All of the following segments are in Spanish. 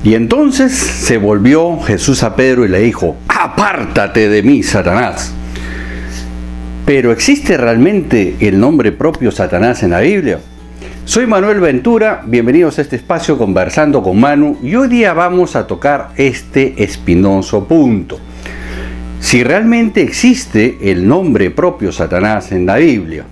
Y entonces se volvió Jesús a Pedro y le dijo: apártate de mí, Satanás. ¿Pero existe realmente el nombre propio Satanás en la Biblia? Soy Manuel Ventura, bienvenidos a este espacio Conversando con Manu, y hoy día vamos a tocar este espinoso punto. Si realmente existe el nombre propio Satanás en la Biblia,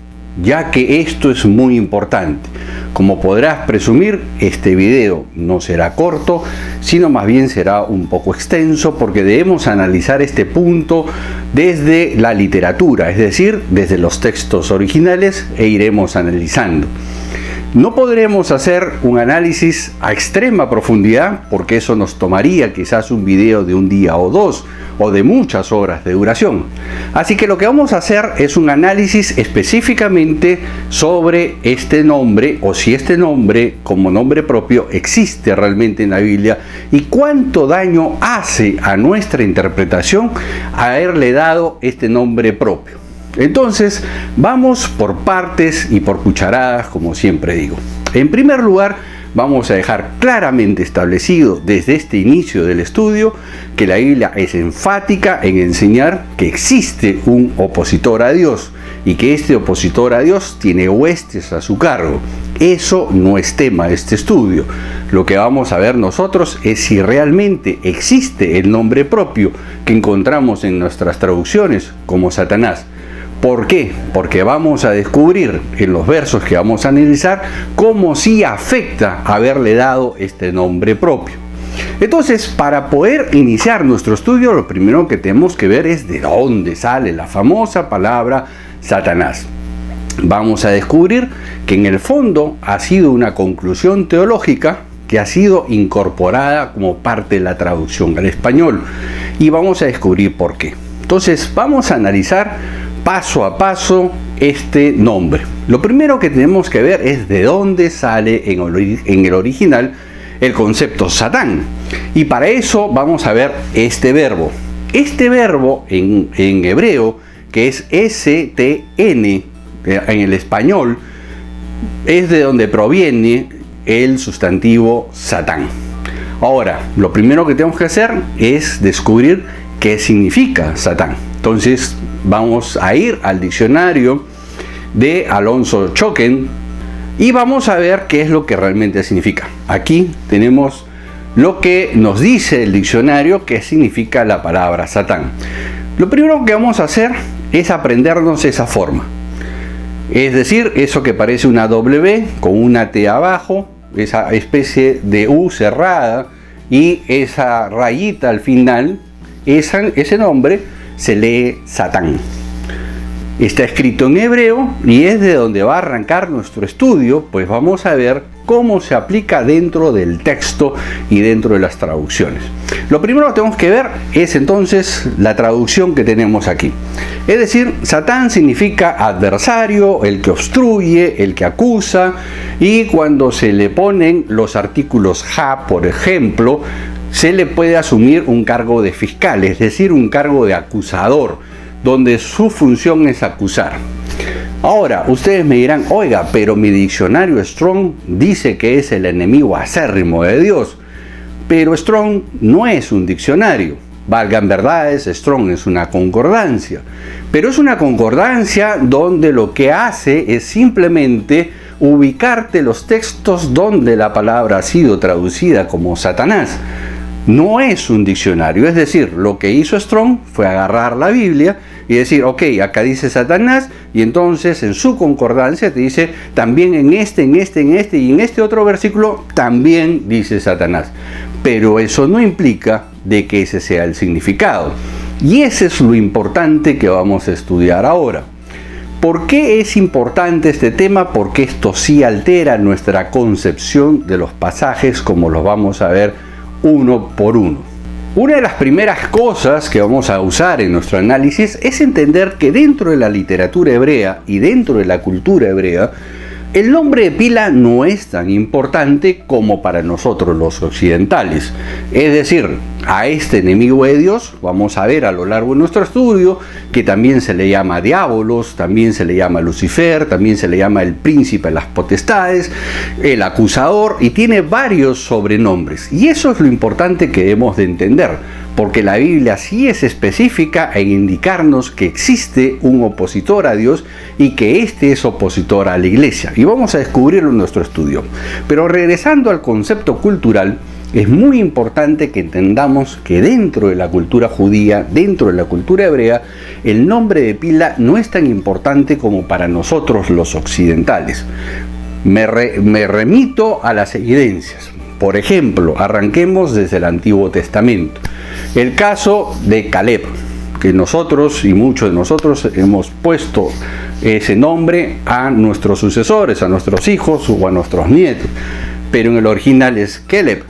ya que esto es muy importante. Como podrás presumir, este video no será corto, sino más bien será un poco extenso, porque debemos analizar este punto desde la literatura, es decir, desde los textos originales, e iremos analizando. No podremos hacer un análisis a extrema profundidad, porque eso nos tomaría quizás un video de un día o dos, o de muchas horas de duración. Así que lo que vamos a hacer es un análisis específicamente sobre este nombre, o si este nombre como nombre propio existe realmente en la Biblia, y cuánto daño hace a nuestra interpretación haberle dado este nombre propio. Entonces, vamos por partes y por cucharadas, como siempre digo. En primer lugar, vamos a dejar claramente establecido desde este inicio del estudio que la Biblia es enfática en enseñar que existe un opositor a Dios y que este opositor a Dios tiene huestes a su cargo. Eso no es tema de este estudio. Lo que vamos a ver nosotros es si realmente existe el nombre propio que encontramos en nuestras traducciones como Satanás. ¿Por qué? Porque vamos a descubrir en los versos que vamos a analizar cómo sí afecta haberle dado este nombre propio. Entonces, para poder iniciar nuestro estudio, lo primero que tenemos que ver es de dónde sale la famosa palabra Satanás. Vamos a descubrir que en el fondo ha sido una conclusión teológica que ha sido incorporada como parte de la traducción al español. Y vamos a descubrir por qué. Entonces, vamos a analizar paso a paso este nombre. Lo primero que tenemos que ver es de dónde sale en el original el concepto Satán. Y para eso vamos a ver este verbo. Este verbo en hebreo, que es STN, en el español, es de donde proviene el sustantivo Satán. Ahora, lo primero que tenemos que hacer es descubrir qué significa Satán. Entonces, vamos a ir al diccionario de Alonso Choquén y vamos a ver qué es lo que realmente significa. Aquí tenemos lo que nos dice el diccionario que significa la palabra Satán. Lo primero que vamos a hacer es aprendernos esa forma. Es decir, eso que parece una W con una T abajo, esa especie de U cerrada y esa rayita al final, ese nombre se lee Satán. Está escrito en hebreo y es de donde va a arrancar nuestro estudio, pues vamos a ver cómo se aplica dentro del texto y dentro de las traducciones. Lo primero que tenemos que ver es entonces la traducción que tenemos aquí. Es decir, Satán significa adversario, el que obstruye, el que acusa, y cuando se le ponen los artículos ja, por ejemplo, se le puede asumir un cargo de fiscal, es decir, un cargo de acusador, donde su función es acusar. Ahora, ustedes me dirán: oiga, pero mi diccionario Strong dice que es el enemigo acérrimo de Dios. Pero Strong no es un diccionario. Valgan verdades, Strong es una concordancia. Pero es una concordancia donde lo que hace es simplemente ubicarte los textos donde la palabra ha sido traducida como Satanás. No es un diccionario, es decir, lo que hizo Strong fue agarrar la Biblia y decir: ok, acá dice Satanás, y entonces en su concordancia te dice también en este y en este otro versículo también dice Satanás. Pero eso no implica de que ese sea el significado. Y ese es lo importante que vamos a estudiar ahora. ¿Por qué es importante este tema? Porque esto sí altera nuestra concepción de los pasajes, como los vamos a ver uno por uno. Una de las primeras cosas que vamos a usar en nuestro análisis es entender que dentro de la literatura hebrea y dentro de la cultura hebrea, El nombre de pila no es tan importante como para nosotros los occidentales. Es decir, a este enemigo de Dios vamos a ver a lo largo de nuestro estudio que también se le llama diabolos, también se le llama Lucifer, también se le llama el príncipe de las potestades, el acusador, y tiene varios sobrenombres. Y eso es lo importante que debemos de entender, porque la Biblia sí es específica en indicarnos que existe un opositor a Dios y que éste es opositor a la iglesia. Y vamos a descubrirlo en nuestro estudio. Pero regresando al concepto cultural, es muy importante que entendamos que dentro de la cultura judía, dentro de la cultura hebrea, el nombre de pila no es tan importante como para nosotros los occidentales. Me remito a las evidencias. Por ejemplo, arranquemos desde el Antiguo Testamento. El caso de Caleb, que nosotros y muchos de nosotros hemos puesto ese nombre a nuestros sucesores, a nuestros hijos o a nuestros nietos, pero en el original es Caleb.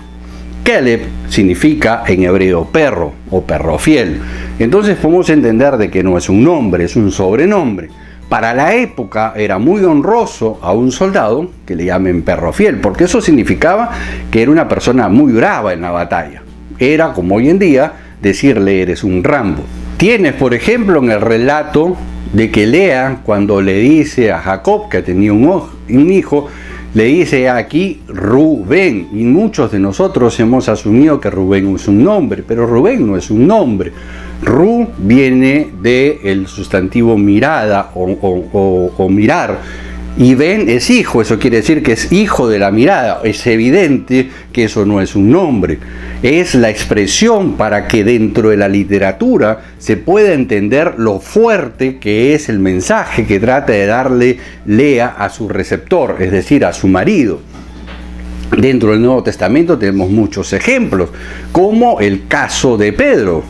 Caleb significa en hebreo perro o perro fiel. Entonces podemos entender de que no es un nombre, es un sobrenombre. Para la época era muy honroso a un soldado que le llamen perro fiel, porque eso significaba que era una persona muy brava en la batalla. Era, como hoy en día, decirle eres un Rambo. Tienes, por ejemplo, en el relato de que Lea, cuando le dice a Jacob que tenía un hijo, le dice aquí Rubén. Y muchos de nosotros hemos asumido que Rubén es un nombre, pero Rubén no es un nombre. Ru viene del sustantivo mirada o mirar. Y Ben es hijo, eso quiere decir que es hijo de la mirada. Es evidente que eso no es un nombre. Es la expresión para que dentro de la literatura se pueda entender lo fuerte que es el mensaje que trata de darle Lea a su receptor, es decir, a su marido. Dentro del Nuevo Testamento tenemos muchos ejemplos, como el caso de Pedro.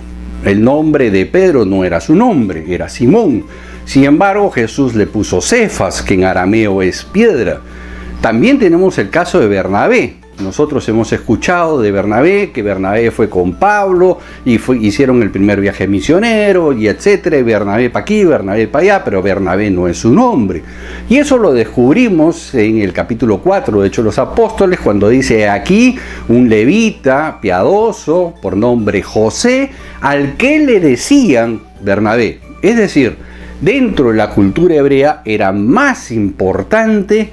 El nombre de Pedro no era su nombre, era Simón. Sin embargo, Jesús le puso Cefas, que en arameo es piedra. También tenemos el caso de Bernabé. Nosotros hemos escuchado de Bernabé, que Bernabé fue con Pablo y hicieron el primer viaje misionero y etcétera. Y Bernabé para aquí, Bernabé para allá, pero Bernabé no es su nombre. Y eso lo descubrimos en el capítulo 4 de Hechos de los Apóstoles, cuando dice aquí un levita piadoso por nombre José, al que le decían Bernabé. Es decir, dentro de la cultura hebrea era más importante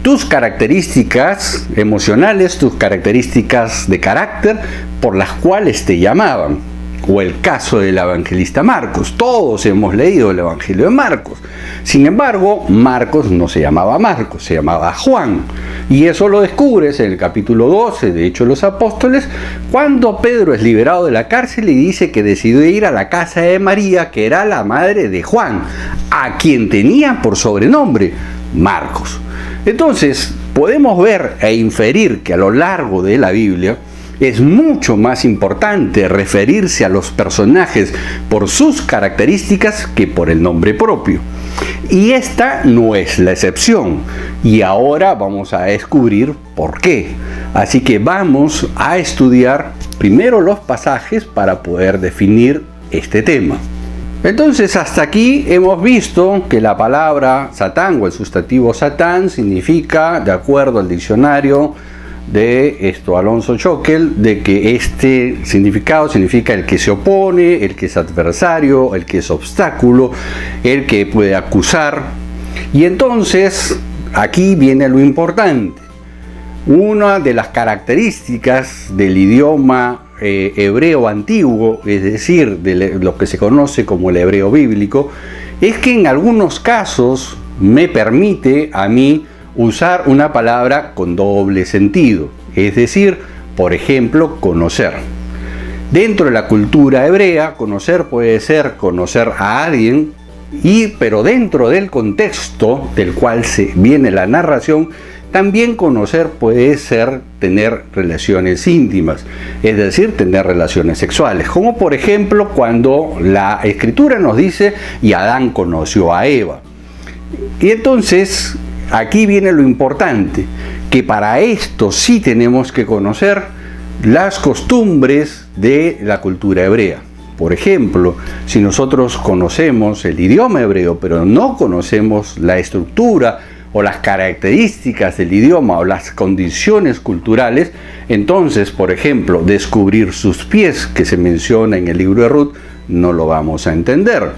tus características emocionales, tus características de carácter por las cuales te llamaban. O el caso del evangelista Marcos. Todos hemos leído el Evangelio de Marcos. Sin embargo, Marcos no se llamaba Marcos, se llamaba Juan. Y eso lo descubres en el capítulo 12 de Hechos de los Apóstoles, cuando Pedro es liberado de la cárcel y dice que decidió ir a la casa de María, que era la madre de Juan, a quien tenía por sobrenombre Marcos. Entonces, podemos ver e inferir que a lo largo de la Biblia es mucho más importante referirse a los personajes por sus características que por el nombre propio. Y esta no es la excepción. Y ahora vamos a descubrir por qué. Así que vamos a estudiar primero los pasajes para poder definir este tema. Entonces, hasta aquí hemos visto que la palabra Satán o el sustantivo Satán significa, de acuerdo al diccionario de Alonso Schockel, de que este significado significa el que se opone, el que es adversario, el que es obstáculo, el que puede acusar. Y entonces, aquí viene lo importante. Una de las características del idioma hebreo antiguo, es decir, de lo que se conoce como el hebreo bíblico, es que en algunos casos me permite a mí usar una palabra con doble sentido, es decir, por ejemplo, conocer. Dentro de la cultura hebrea, conocer puede ser conocer a alguien, pero dentro del contexto del cual viene la narración, también conocer puede ser tener relaciones íntimas, es decir, tener relaciones sexuales, como por ejemplo cuando la Escritura nos dice y Adán conoció a Eva. Y entonces aquí viene lo importante, que para esto sí tenemos que conocer las costumbres de la cultura hebrea. Por ejemplo, si nosotros conocemos el idioma hebreo, pero no conocemos la estructura o las características del idioma o las condiciones culturales, entonces, por ejemplo, descubrir sus pies, que se menciona en el libro de Ruth, no lo vamos a entender.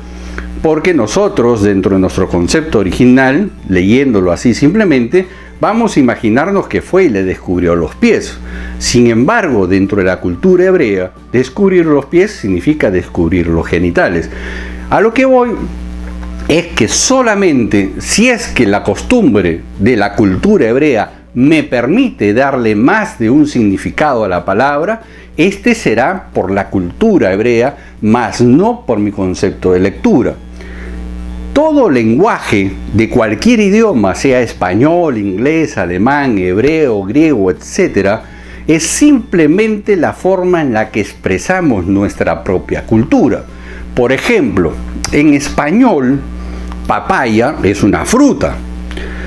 Porque nosotros, dentro de nuestro concepto original, leyéndolo así simplemente, vamos a imaginarnos que fue y le descubrió los pies. Sin embargo, dentro de la cultura hebrea, descubrir los pies significa descubrir los genitales. A lo que voy es que solamente si es que la costumbre de la cultura hebrea me permite darle más de un significado a la palabra, este será por la cultura hebrea, más no por mi concepto de lectura. Todo lenguaje de cualquier idioma, sea español, inglés, alemán, hebreo, griego, etc., es simplemente la forma en la que expresamos nuestra propia cultura. Por ejemplo, en español, papaya es una fruta.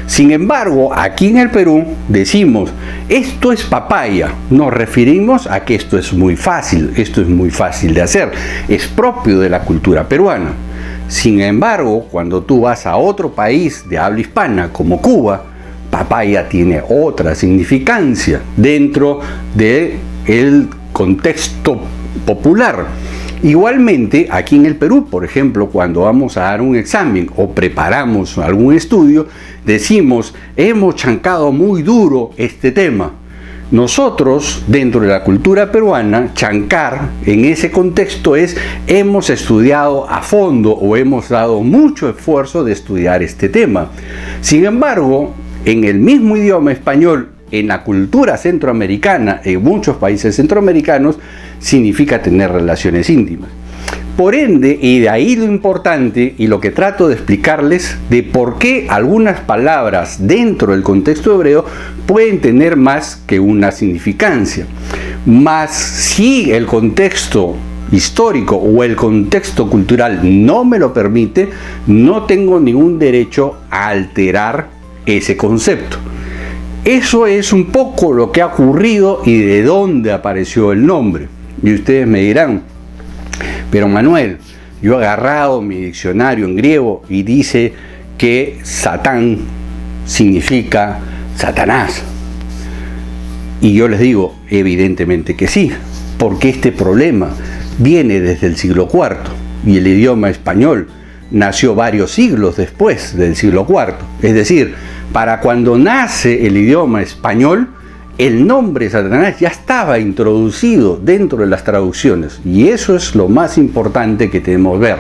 Sin embargo, aquí en el Perú decimos, esto es papaya. Nos referimos a que esto es muy fácil de hacer, es propio de la cultura peruana. Sin embargo, cuando tú vas a otro país de habla hispana como Cuba, papaya tiene otra significancia dentro del contexto popular. Igualmente, aquí en el Perú, por ejemplo, cuando vamos a dar un examen o preparamos algún estudio, decimos, hemos chancado muy duro este tema. Nosotros, dentro de la cultura peruana, chancar en ese contexto es hemos estudiado a fondo o hemos dado mucho esfuerzo de estudiar este tema. Sin embargo, en el mismo idioma español, en la cultura centroamericana, en muchos países centroamericanos, significa tener relaciones íntimas. Por ende, y de ahí lo importante y lo que trato de explicarles de por qué algunas palabras dentro del contexto hebreo pueden tener más que una significancia. Mas si el contexto histórico o el contexto cultural no me lo permite, no tengo ningún derecho a alterar ese concepto. Eso es un poco lo que ha ocurrido y de dónde apareció el nombre. Y ustedes me dirán, pero Manuel, yo he agarrado mi diccionario en griego y dice que Satán significa Satanás. Y yo les digo, evidentemente que sí, porque este problema viene desde el siglo IV y el idioma español nació varios siglos después del siglo IV. Es decir, para cuando nace el idioma español, el nombre Satanás ya estaba introducido dentro de las traducciones y eso es lo más importante que tenemos que ver.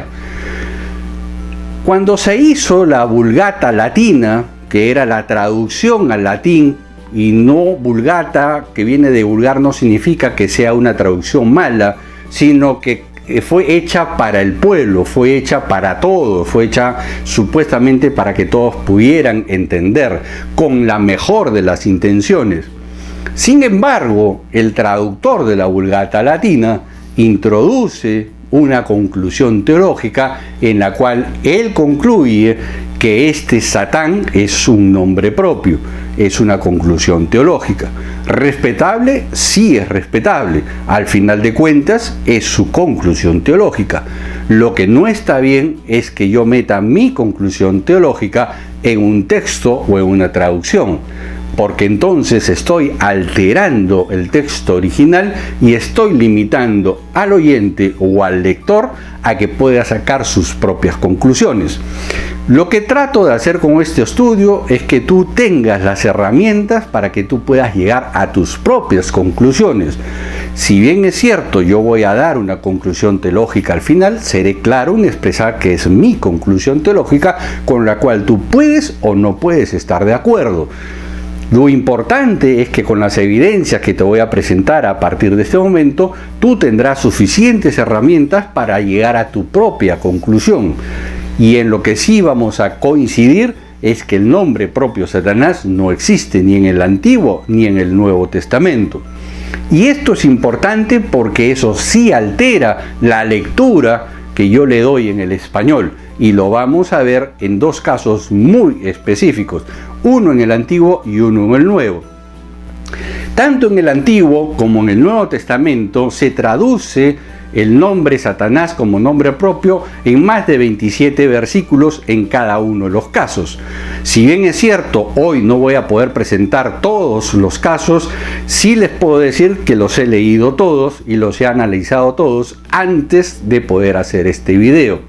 Cuando se hizo la Vulgata latina, que era la traducción al latín, y no Vulgata, que viene de vulgar, no significa que sea una traducción mala, sino que fue hecha para el pueblo, fue hecha para todos, fue hecha supuestamente para que todos pudieran entender, con la mejor de las intenciones. Sin embargo, el traductor de la Vulgata latina introduce una conclusión teológica en la cual él concluye que este Satán es un nombre propio, es una conclusión teológica. ¿Respetable? Sí es respetable. Al final de cuentas es su conclusión teológica. Lo que no está bien es que yo meta mi conclusión teológica en un texto o en una traducción, porque entonces estoy alterando el texto original y estoy limitando al oyente o al lector a que pueda sacar sus propias conclusiones. Lo que trato de hacer con este estudio es que tú tengas las herramientas para que tú puedas llegar a tus propias conclusiones. Si bien es cierto, yo voy a dar una conclusión teológica al final, seré claro en expresar que es mi conclusión teológica con la cual tú puedes o no puedes estar de acuerdo. Lo importante es que con las evidencias que te voy a presentar a partir de este momento, tú tendrás suficientes herramientas para llegar a tu propia conclusión. Y en lo que sí vamos a coincidir es que el nombre propio Satanás no existe ni en el Antiguo ni en el Nuevo Testamento. Y esto es importante porque eso sí altera la lectura que yo le doy en el español. Y lo vamos a ver en dos casos muy específicos, uno en el Antiguo y uno en el Nuevo. Tanto en el Antiguo como en el Nuevo Testamento se traduce el nombre Satanás como nombre propio en más de 27 versículos en cada uno de los casos. Si bien es cierto, hoy no voy a poder presentar todos los casos, sí les puedo decir que los he leído todos y los he analizado todos antes de poder hacer este video.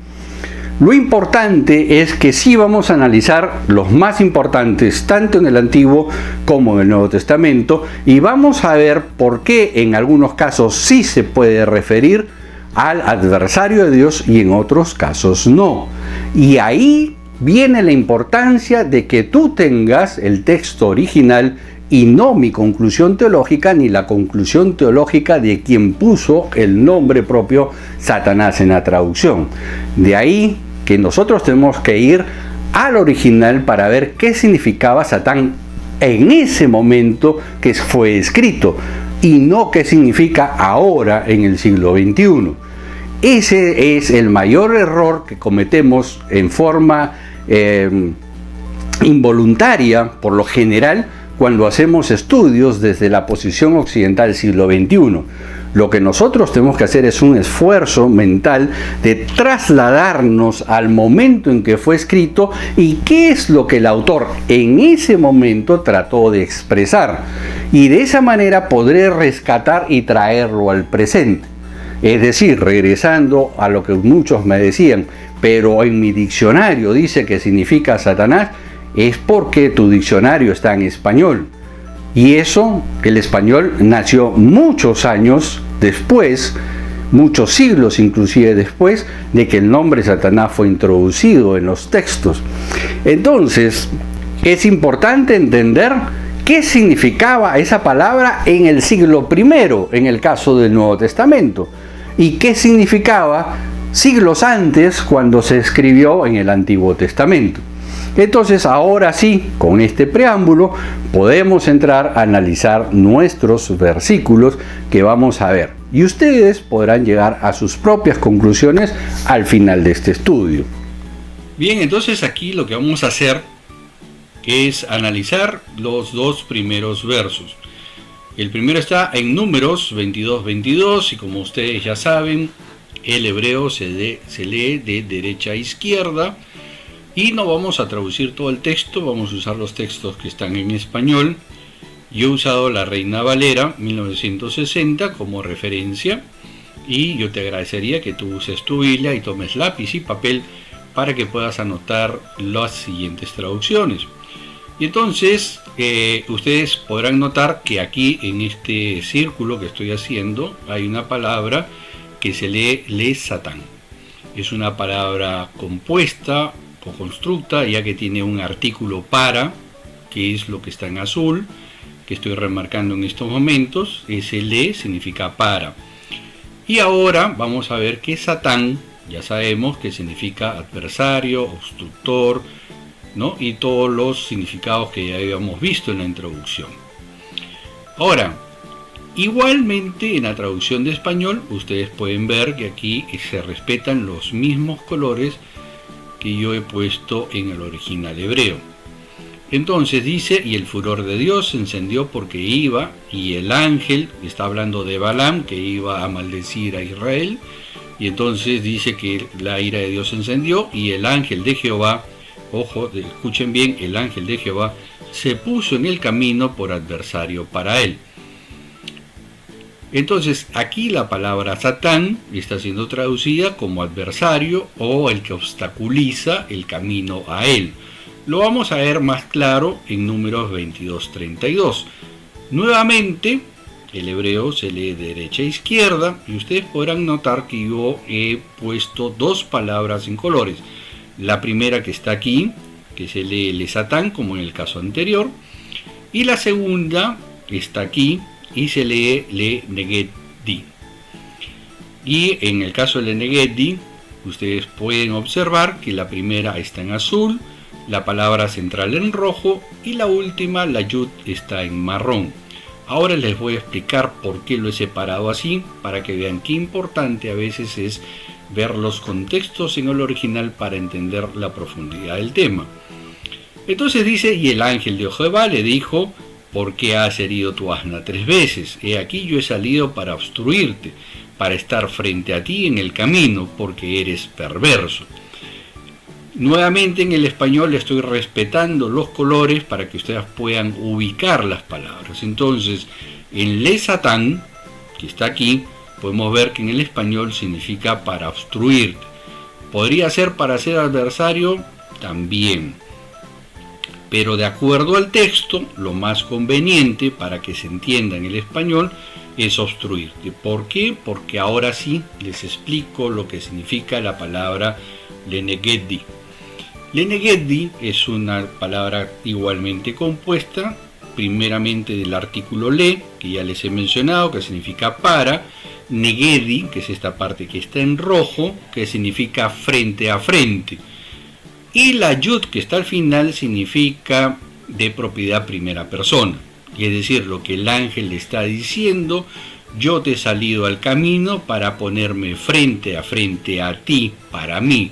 Lo importante es que sí vamos a analizar los más importantes tanto en el Antiguo como en el Nuevo Testamento, y vamos a ver por qué en algunos casos sí se puede referir al adversario de Dios y en otros casos no. Y ahí viene la importancia de que tú tengas el texto original y no mi conclusión teológica ni la conclusión teológica de quien puso el nombre propio Satanás en la traducción. De ahí que nosotros tenemos que ir al original para ver qué significaba Satán en ese momento que fue escrito y no qué significa ahora en el siglo XXI. Ese es el mayor error que cometemos en forma involuntaria, por lo general, cuando hacemos estudios desde la posición occidental del siglo XXI. Lo que nosotros tenemos que hacer es un esfuerzo mental de trasladarnos al momento en que fue escrito y qué es lo que el autor en ese momento trató de expresar. Y de esa manera podré rescatar y traerlo al presente. Es decir, regresando a lo que muchos me decían, pero en mi diccionario dice que significa Satanás, es porque tu diccionario está en español. Y eso, el español nació muchos años después, muchos siglos inclusive después de que el nombre Satanás fue introducido en los textos. Entonces, es importante entender qué significaba esa palabra en el siglo I, en el caso del Nuevo Testamento, y qué significaba siglos antes cuando se escribió en el Antiguo Testamento. Entonces, ahora sí, con este preámbulo, podemos entrar a analizar nuestros versículos que vamos a ver. Y ustedes podrán llegar a sus propias conclusiones al final de este estudio. Bien, entonces aquí lo que vamos a hacer es analizar los dos primeros versos. El primero está en Números 22:22 y como ustedes ya saben, el hebreo se lee de derecha a izquierda. Y no vamos a traducir todo el texto, vamos a usar los textos que están en español. Yo he usado la Reina Valera 1960 como referencia y yo te agradecería que tú uses tu Biblia y tomes lápiz y papel para que puedas anotar las siguientes traducciones. Y entonces ustedes podrán notar que aquí en este círculo que estoy haciendo hay una palabra que se lee Satán. Es una palabra compuesta o constructa, ya que tiene un artículo para, que es lo que está en azul, que estoy remarcando en estos momentos. Ese le significa para. Y ahora vamos a ver que Satán, ya sabemos que significa adversario, obstructor, ¿no? Y todos los significados que ya habíamos visto en la introducción. Ahora, igualmente en la traducción de español, ustedes pueden ver que aquí se respetan los mismos colores que yo he puesto en el original hebreo. Entonces dice, y el furor de Dios se encendió porque iba, y el ángel, está hablando de Balaam, que iba a maldecir a Israel, y entonces dice que la ira de Dios se encendió, y el ángel de Jehová, ojo, escuchen bien, el ángel de Jehová se puso en el camino por adversario para él. Entonces aquí la palabra Satán está siendo traducida como adversario o el que obstaculiza el camino a él. Lo vamos a ver más claro en Números 22:32. Nuevamente el hebreo se lee de derecha a izquierda y ustedes podrán notar que yo he puesto dos palabras en colores. La primera que está aquí, que se lee le Satán como en el caso anterior, y la segunda está aquí y se lee le Negedi. Y en el caso de le Negedi, ustedes pueden observar que la primera está en azul, la palabra central en rojo y la última, la yud, está en marrón. Ahora les voy a explicar por qué lo he separado así, para que vean qué importante a veces es ver los contextos en el original para entender la profundidad del tema. Entonces dice, y el ángel de Jehová le dijo, ¿por qué has herido tu asna 3 veces? He aquí yo he salido para obstruirte, para estar frente a ti en el camino, porque eres perverso. Nuevamente en el español estoy respetando los colores para que ustedes puedan ubicar las palabras. Entonces, en le Satán, que está aquí, podemos ver que en el español significa para obstruirte. Podría ser para ser adversario también. Pero de acuerdo al texto, lo más conveniente para que se entienda en el español es obstruirte. ¿Por qué? Porque ahora sí les explico lo que significa la palabra lenegedi. Lenegedi es una palabra igualmente compuesta, primeramente del artículo le, que ya les he mencionado, que significa para, negedi, que es esta parte que está en rojo, que significa frente a frente. Y la yud, que está al final, significa de propiedad primera persona. Es decir, lo que el ángel le está diciendo: yo te he salido al camino para ponerme frente a ti, para mí.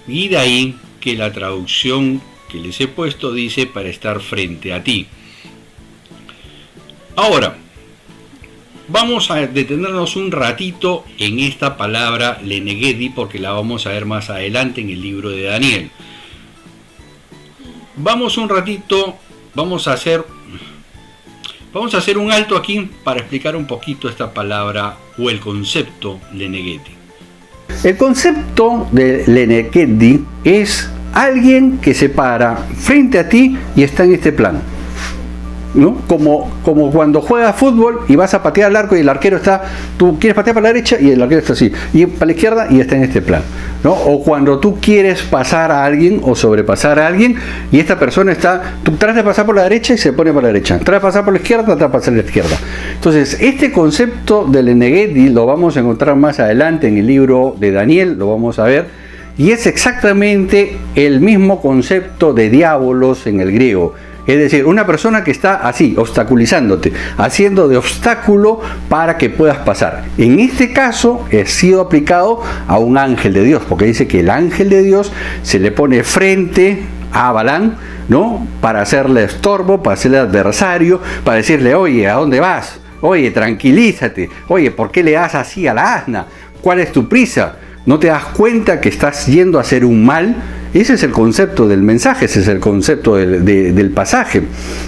Y de ahí que la traducción que les he puesto dice para estar frente a ti. Ahora, vamos a detenernos un ratito en esta palabra lenegedi, porque la vamos a ver más adelante en el libro de Daniel. Vamos a hacer un alto aquí para explicar un poquito esta palabra o el concepto lenegedi. El concepto de lenegedi es alguien que se para frente a ti y está en este plan, ¿no? Como cuando juegas fútbol y vas a patear al arco y el arquero está, tú quieres patear para la derecha y el arquero está así, y para la izquierda y está en este plan, ¿no? O cuando tú quieres pasar a alguien o sobrepasar a alguien y esta persona está, tú tratas de pasar por la derecha y se pone por la derecha, tratas de pasar por la izquierda, tratas de pasar por la izquierda. Entonces, este concepto del lenegedi lo vamos a encontrar más adelante en el libro de Daniel, lo vamos a ver, y es exactamente el mismo concepto de diabolos en el griego. Es decir, una persona que está así, obstaculizándote, haciendo de obstáculo para que puedas pasar. En este caso, ha sido aplicado a un ángel de Dios, porque dice que el ángel de Dios se le pone frente a Balaam, ¿no? Para hacerle estorbo, para hacerle adversario, para decirle: oye, ¿a dónde vas? Oye, tranquilízate. Oye, ¿por qué le das así a la asna? ¿Cuál es tu prisa? ¿No te das cuenta que estás yendo a hacer un mal? Ese es el concepto del mensaje, ese es el concepto del pasaje.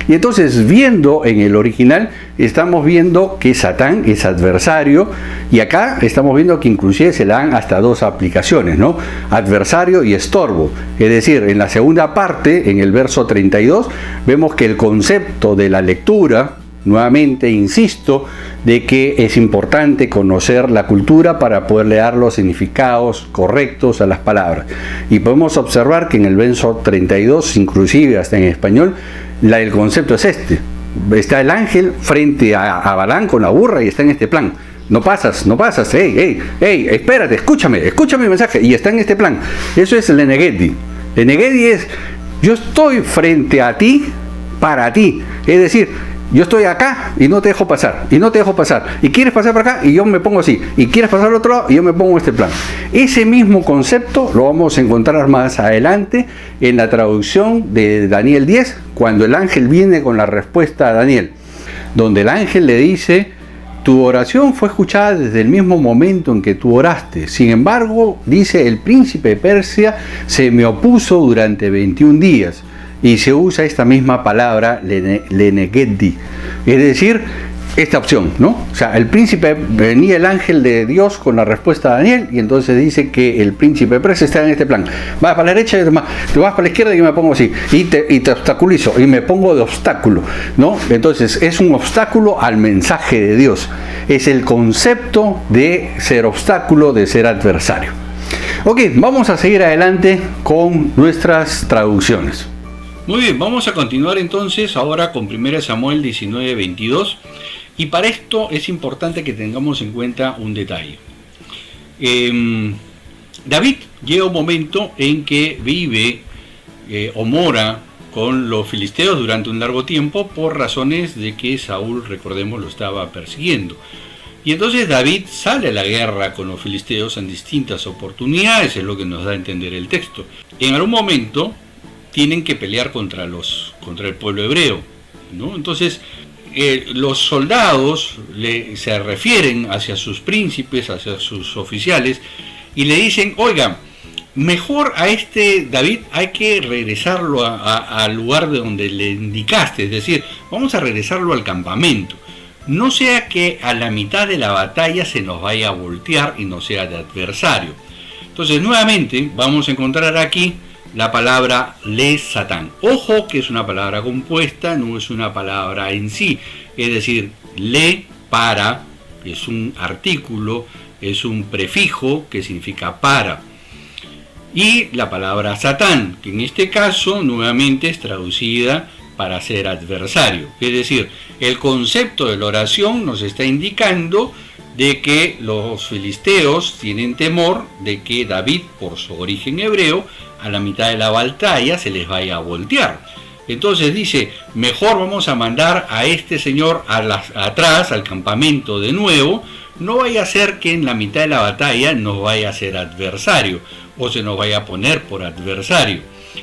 Y entonces, viendo en el original, estamos viendo que Satán es adversario, y acá estamos viendo que inclusive se le dan hasta dos aplicaciones, ¿no? Adversario y estorbo. Es decir, en la segunda parte, en el verso 32, vemos que el concepto de la lectura, nuevamente insisto, de que es importante conocer la cultura para poderle dar los significados correctos a las palabras. Y podemos observar que en el verso 32, inclusive hasta en español, el concepto es este. Está el ángel frente a Balaam con la burra y está en este plan. No pasas, hey, espérate, escúchame mi mensaje. Y está en este plan. Eso es el lenegedi. Lenegedi es: yo estoy frente a ti, para ti. Es decir, yo estoy acá y no te dejo pasar, y quieres pasar para acá y yo me pongo así, y quieres pasar al otro lado y yo me pongo en este plan. Ese mismo concepto lo vamos a encontrar más adelante en la traducción de Daniel 10, cuando el ángel viene con la respuesta a Daniel, donde el ángel le dice: tu oración fue escuchada desde el mismo momento en que tú oraste. Sin embargo, dice, el príncipe de Persia se me opuso durante 21 días. Y se usa esta misma palabra, lenegedi, es decir, esta opción, ¿no? O sea, el príncipe, venía el ángel de Dios con la respuesta a Daniel, y entonces dice que el príncipe preso está en este plan: vas para la derecha, y tú vas para la izquierda y yo me pongo así, y te obstaculizo, y me pongo de obstáculo, ¿no? Entonces es un obstáculo al mensaje de Dios, es el concepto de ser obstáculo, de ser adversario. Ok, vamos a seguir adelante con nuestras traducciones. Muy bien, vamos a continuar entonces ahora con 1 Samuel 19:22, y para esto es importante que tengamos en cuenta un detalle. David llega un momento en que vive o mora con los filisteos durante un largo tiempo por razones de que Saúl, recordemos, lo estaba persiguiendo. Y entonces David sale a la guerra con los filisteos en distintas oportunidades, es lo que nos da a entender el texto. En algún momento tienen que pelear contra el pueblo hebreo, ¿no? Entonces, los soldados se refieren hacia sus príncipes, hacia sus oficiales, y le dicen, oigan, mejor a este David hay que regresarlo al lugar de donde le indicaste, es decir, vamos a regresarlo al campamento. No sea que a la mitad de la batalla se nos vaya a voltear y no sea de adversario. Entonces, nuevamente, vamos a encontrar aquí la palabra le Satán. Ojo que es una palabra compuesta, no es una palabra en sí. Es decir, le para, es un artículo, es un prefijo que significa para. Y la palabra Satán, que en este caso nuevamente es traducida para ser adversario. Es decir, el concepto de la oración nos está indicando de que los filisteos tienen temor de que David, por su origen hebreo, a la mitad de la batalla se les vaya a voltear. Entonces dice, mejor vamos a mandar a este señor atrás, al campamento de nuevo, no vaya a ser que en la mitad de la batalla nos vaya a ser adversario, o se nos vaya a poner por adversario.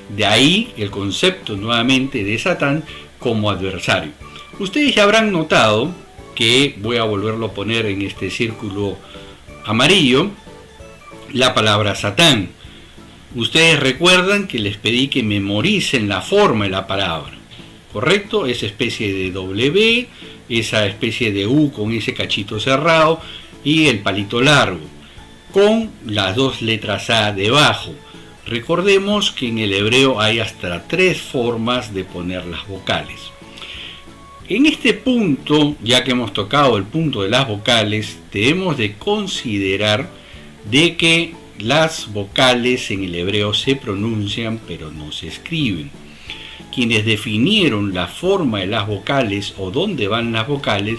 De ahí el concepto nuevamente de Satán como adversario. Ustedes ya habrán notado que, voy a volverlo a poner en este círculo amarillo, la palabra Satán. Ustedes recuerdan que les pedí que memoricen la forma de la palabra, ¿correcto? Esa especie de W, esa especie de U con ese cachito cerrado y el palito largo, con las dos letras A debajo. Recordemos que en el hebreo hay hasta 3 formas de poner las vocales. En este punto, ya que hemos tocado el punto de las vocales, debemos de considerar de que las vocales en el hebreo se pronuncian pero no se escriben. Quienes definieron la forma de las vocales o dónde van las vocales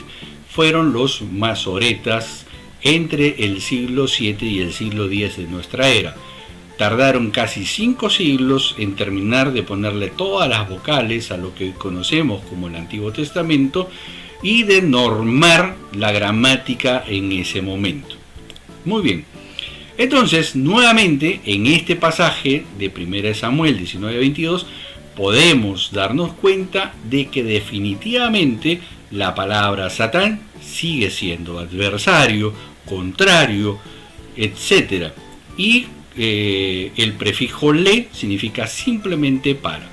fueron los masoretas entre el siglo VII y el siglo X de nuestra era. Tardaron casi 5 siglos en terminar de ponerle todas las vocales a lo que conocemos como el Antiguo Testamento y de normar la gramática en ese momento. Muy bien. Entonces, nuevamente, en este pasaje de 1 Samuel 19:22, podemos darnos cuenta de que definitivamente la palabra Satán sigue siendo adversario, contrario, etc. Y el prefijo le significa simplemente para.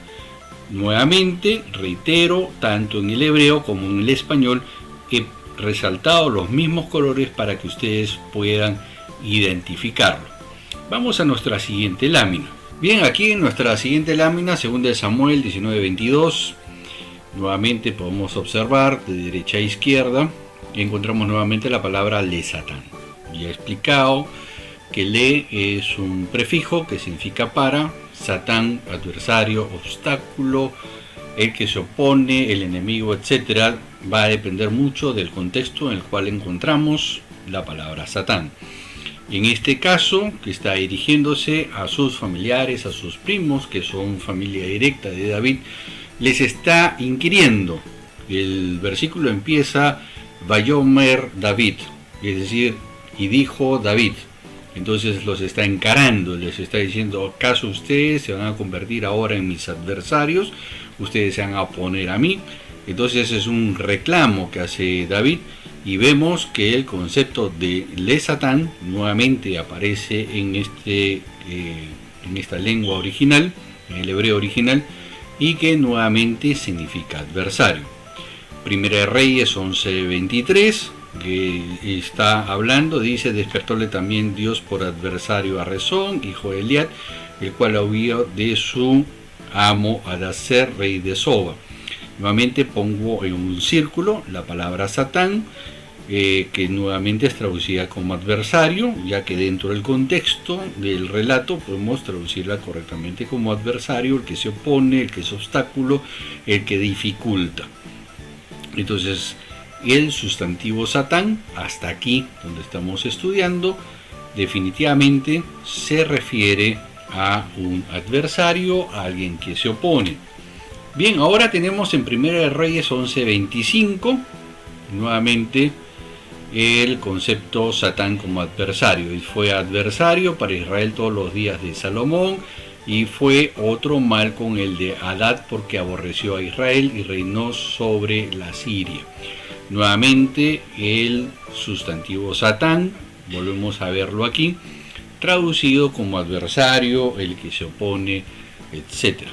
Nuevamente, reitero, tanto en el hebreo como en el español, he resaltado los mismos colores para que ustedes puedan identificarlo. Vamos a nuestra siguiente lámina. Bien, aquí en nuestra siguiente lámina, 2 Samuel 19:22, nuevamente podemos observar de derecha a izquierda, encontramos nuevamente la palabra le Satán. Ya he explicado que le es un prefijo que significa para, Satán, adversario, obstáculo, el que se opone, el enemigo, etc. Va a depender mucho del contexto en el cual encontramos la palabra Satán. En este caso, que está dirigiéndose a sus familiares, a sus primos, que son familia directa de David, les está inquiriendo. El versículo empieza, Vayomer David, es decir, y dijo David. Entonces los está encarando, les está diciendo, ¿acaso ustedes se van a convertir ahora en mis adversarios? ¿Ustedes se van a oponer a mí? Entonces es un reclamo que hace David. Y vemos que el concepto de le Satán nuevamente aparece en esta lengua original, en el hebreo original, y que nuevamente significa adversario. Primera de Reyes 11:23, que está hablando, dice, despertóle también Dios por adversario a Rezón, hijo de Eliad, el cual hubo de su amo Adaser, rey de Soba. Nuevamente pongo en un círculo la palabra Satán, que nuevamente es traducida como adversario, ya que dentro del contexto del relato podemos traducirla correctamente como adversario, el que se opone, el que es obstáculo, el que dificulta. Entonces, el sustantivo Satán, hasta aquí donde estamos estudiando, definitivamente se refiere a un adversario, a alguien que se opone. Bien, ahora tenemos en 1 de Reyes 11:25, nuevamente el concepto Satán como adversario. Y fue adversario para Israel todos los días de Salomón, y fue otro mal con el de Hadad, porque aborreció a Israel y reinó sobre la Siria. Nuevamente el sustantivo Satán, volvemos a verlo aquí, traducido como adversario, el que se opone, etc.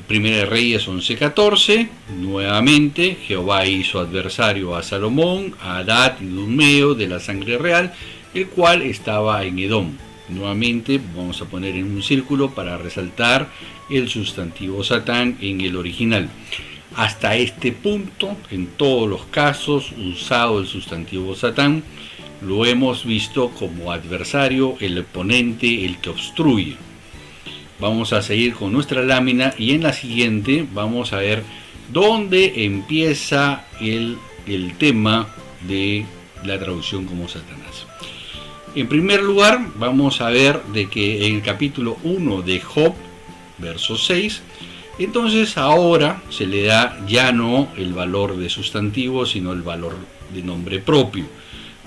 Primera de Reyes 11:14, nuevamente Jehová hizo adversario a Salomón, a Hadad y Idumeo de la sangre real, el cual estaba en Edom. Nuevamente vamos a poner en un círculo para resaltar el sustantivo Satán en el original. Hasta este punto, en todos los casos usado el sustantivo Satán, lo hemos visto como adversario, el oponente, el que obstruye. Vamos a seguir con nuestra lámina y en la siguiente vamos a ver dónde empieza el tema de la traducción como Satanás. En primer lugar, vamos a ver de que en el capítulo 1 de Job, verso 6, entonces ahora se le da ya no el valor de sustantivo, sino el valor de nombre propio,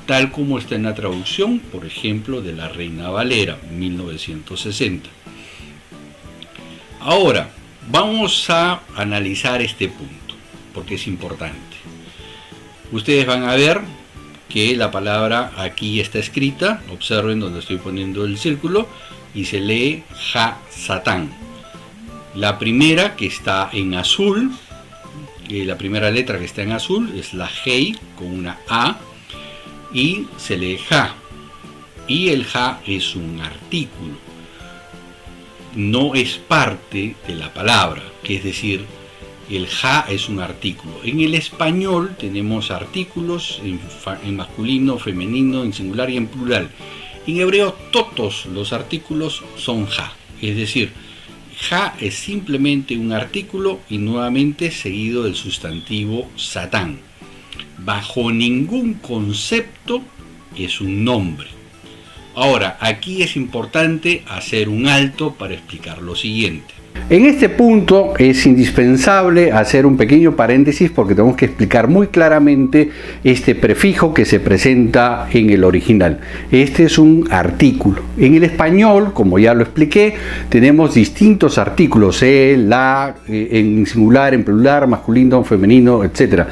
tal como está en la traducción, por ejemplo, de la Reina Valera, 1960. Ahora, vamos a analizar este punto, porque es importante. Ustedes van a ver que la palabra aquí está escrita, observen donde estoy poniendo el círculo, y se lee Ha-Satán. La primera que está en azul, la primera letra que está en azul es la Hei con una A, y se lee Ja. Y el Ja es un artículo. No es parte de la palabra, que es decir, el ja es un artículo. En el español tenemos artículos en masculino, femenino, en singular y en plural. En hebreo todos los artículos son ja, es decir, ja es simplemente un artículo y nuevamente seguido del sustantivo Satán. Bajo ningún concepto es un nombre. Ahora, aquí es importante hacer un alto para explicar lo siguiente. En este punto es indispensable hacer un pequeño paréntesis porque tenemos que explicar muy claramente este prefijo que se presenta en el original. Este es un artículo. En el español, como ya lo expliqué, tenemos distintos artículos, la, en singular, en plural, masculino, femenino, etc.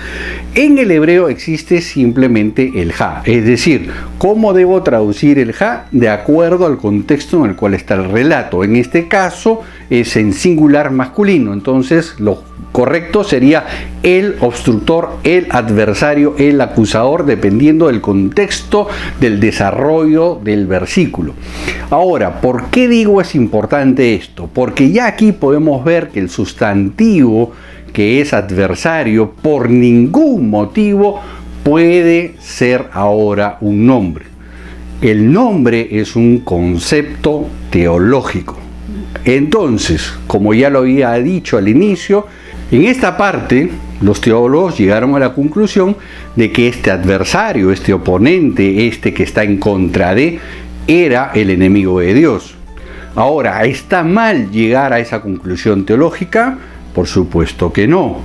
En el hebreo existe simplemente el ja, es decir, ¿cómo debo traducir el ja? De acuerdo al contexto en el cual está el relato. En este caso es en singular masculino, entonces lo correcto sería el obstructor, el adversario, el acusador, dependiendo del contexto del desarrollo del versículo. Ahora, ¿por qué digo es importante esto? Porque ya aquí podemos ver que el sustantivo que es adversario por ningún motivo puede ser ahora un nombre. El nombre es un concepto teológico. Entonces, como ya lo había dicho al inicio, en esta parte los teólogos llegaron a la conclusión de que este adversario, este oponente, este que está en contra de, era el enemigo de Dios. Ahora, ¿está mal llegar a esa conclusión teológica? Por supuesto que no.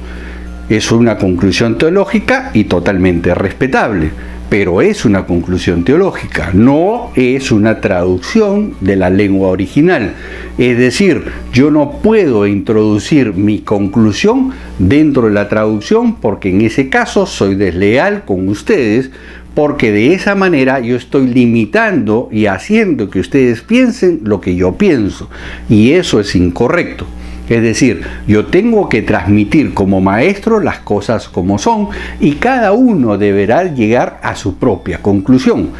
Es una conclusión teológica y totalmente respetable. Pero es una conclusión teológica, no es una traducción de la lengua original. Es decir, yo no puedo introducir mi conclusión dentro de la traducción porque en ese caso soy desleal con ustedes, porque de esa manera yo estoy limitando y haciendo que ustedes piensen lo que yo pienso, y eso es incorrecto. Es decir, yo tengo que transmitir como maestro las cosas como son y cada uno deberá llegar a su propia conclusión.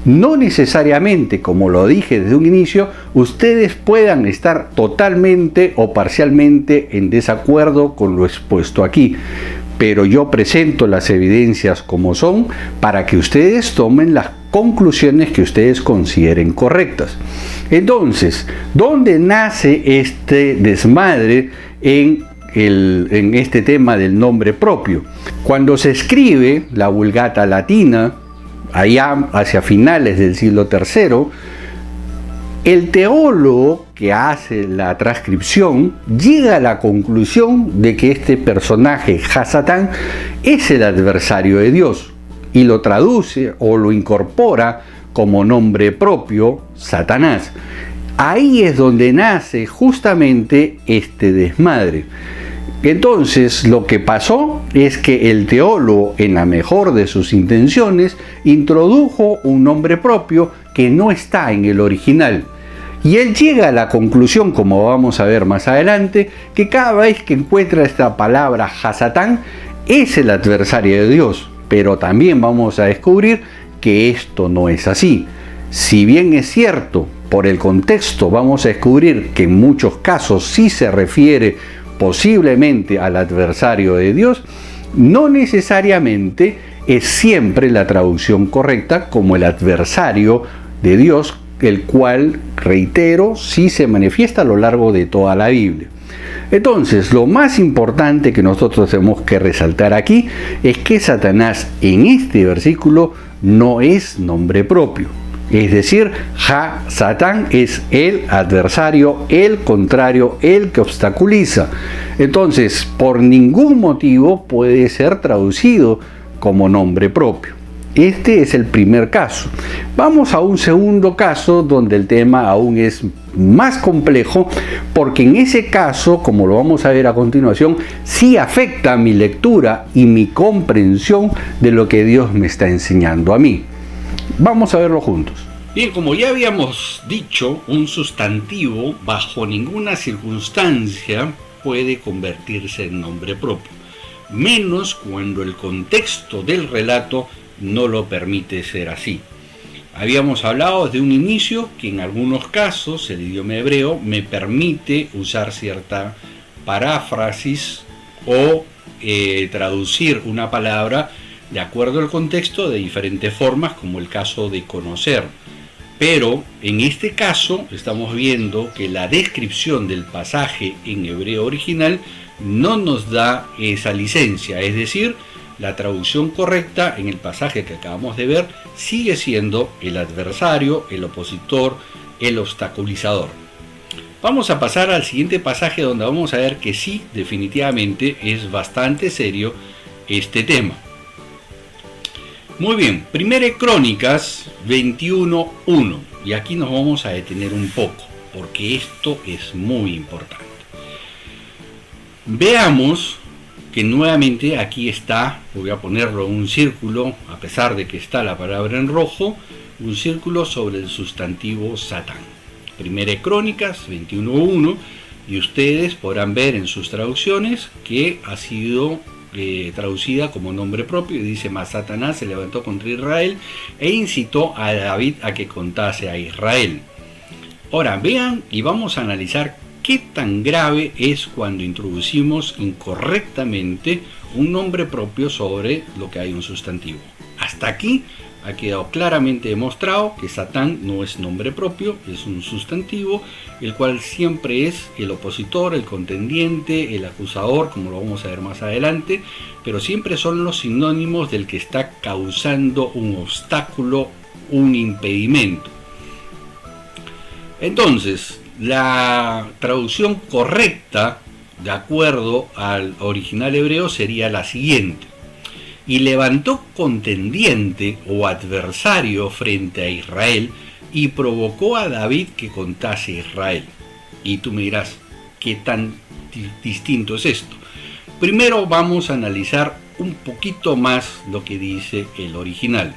No necesariamente, como lo dije desde un inicio, ustedes puedan estar totalmente o parcialmente en desacuerdo con lo expuesto aquí. Pero yo presento las evidencias como son para que ustedes tomen las conclusiones que ustedes consideren correctas. Entonces, ¿dónde nace este desmadre en este tema del nombre propio? Cuando se escribe la Vulgata latina, allá hacia finales del siglo III, el teólogo que hace la transcripción llega a la conclusión de que este personaje, Ha-Satán, es el adversario de Dios y lo traduce o lo incorpora como nombre propio, Satanás. Ahí es donde nace justamente este desmadre. Entonces, lo que pasó es que el teólogo, en la mejor de sus intenciones, introdujo un nombre propio que no está en el original. Y él llega a la conclusión, como vamos a ver más adelante, que cada vez que encuentra esta palabra Hasatán, es el adversario de Dios. Pero también vamos a descubrir que esto no es así. Si bien es cierto, por el contexto vamos a descubrir que en muchos casos sí se refiere posiblemente al adversario de Dios, no necesariamente es siempre la traducción correcta como el adversario de Dios, el cual, reitero, sí se manifiesta a lo largo de toda la Biblia. Entonces, lo más importante que nosotros tenemos que resaltar aquí es que Satanás en este versículo no es nombre propio. Es decir, Satán es el adversario, el contrario, el que obstaculiza. Entonces, por ningún motivo puede ser traducido como nombre propio. Este es el primer caso. Vamos a un segundo caso donde el tema aún es más complejo, porque en ese caso, como lo vamos a ver a continuación, sí afecta mi lectura y mi comprensión de lo que Dios me está enseñando a mí. Vamos a verlo juntos. Bien, como ya habíamos dicho, un sustantivo bajo ninguna circunstancia puede convertirse en nombre propio, menos cuando el contexto del relato no lo permite ser así. Habíamos hablado desde un inicio que en algunos casos el idioma hebreo me permite usar cierta paráfrasis o traducir una palabra de acuerdo al contexto de diferentes formas, como el caso de conocer. Pero en este caso estamos viendo que la descripción del pasaje en hebreo original no nos da esa licencia, es decir, la traducción correcta en el pasaje que acabamos de ver sigue siendo el adversario, el opositor, el obstaculizador. Vamos a pasar al siguiente pasaje donde vamos a ver que sí, definitivamente es bastante serio este tema. Muy bien, Primera Crónicas 21:1, y aquí nos vamos a detener un poco, porque esto es muy importante. Veamos que nuevamente aquí está, voy a ponerlo en un círculo, a pesar de que está la palabra en rojo, un círculo sobre el sustantivo Satán. Primera Crónicas 21:1, y ustedes podrán ver en sus traducciones que ha sido traducida como nombre propio, y dice: mas Satanás se levantó contra Israel e incitó a David a que contase a Israel. Ahora vean y vamos a analizar qué tan grave es cuando introducimos incorrectamente un nombre propio sobre lo que hay un sustantivo. Hasta aquí ha quedado claramente demostrado que Satán no es nombre propio, es un sustantivo, el cual siempre es el opositor, el contendiente, el acusador, como lo vamos a ver más adelante, pero siempre son los sinónimos del que está causando un obstáculo, un impedimento. Entonces, la traducción correcta, de acuerdo al original hebreo, sería la siguiente: y levantó contendiente o adversario frente a Israel y provocó a David que contase a Israel. Y tú me dirás, ¿qué tan distinto es esto? Primero vamos a analizar un poquito más lo que dice el original.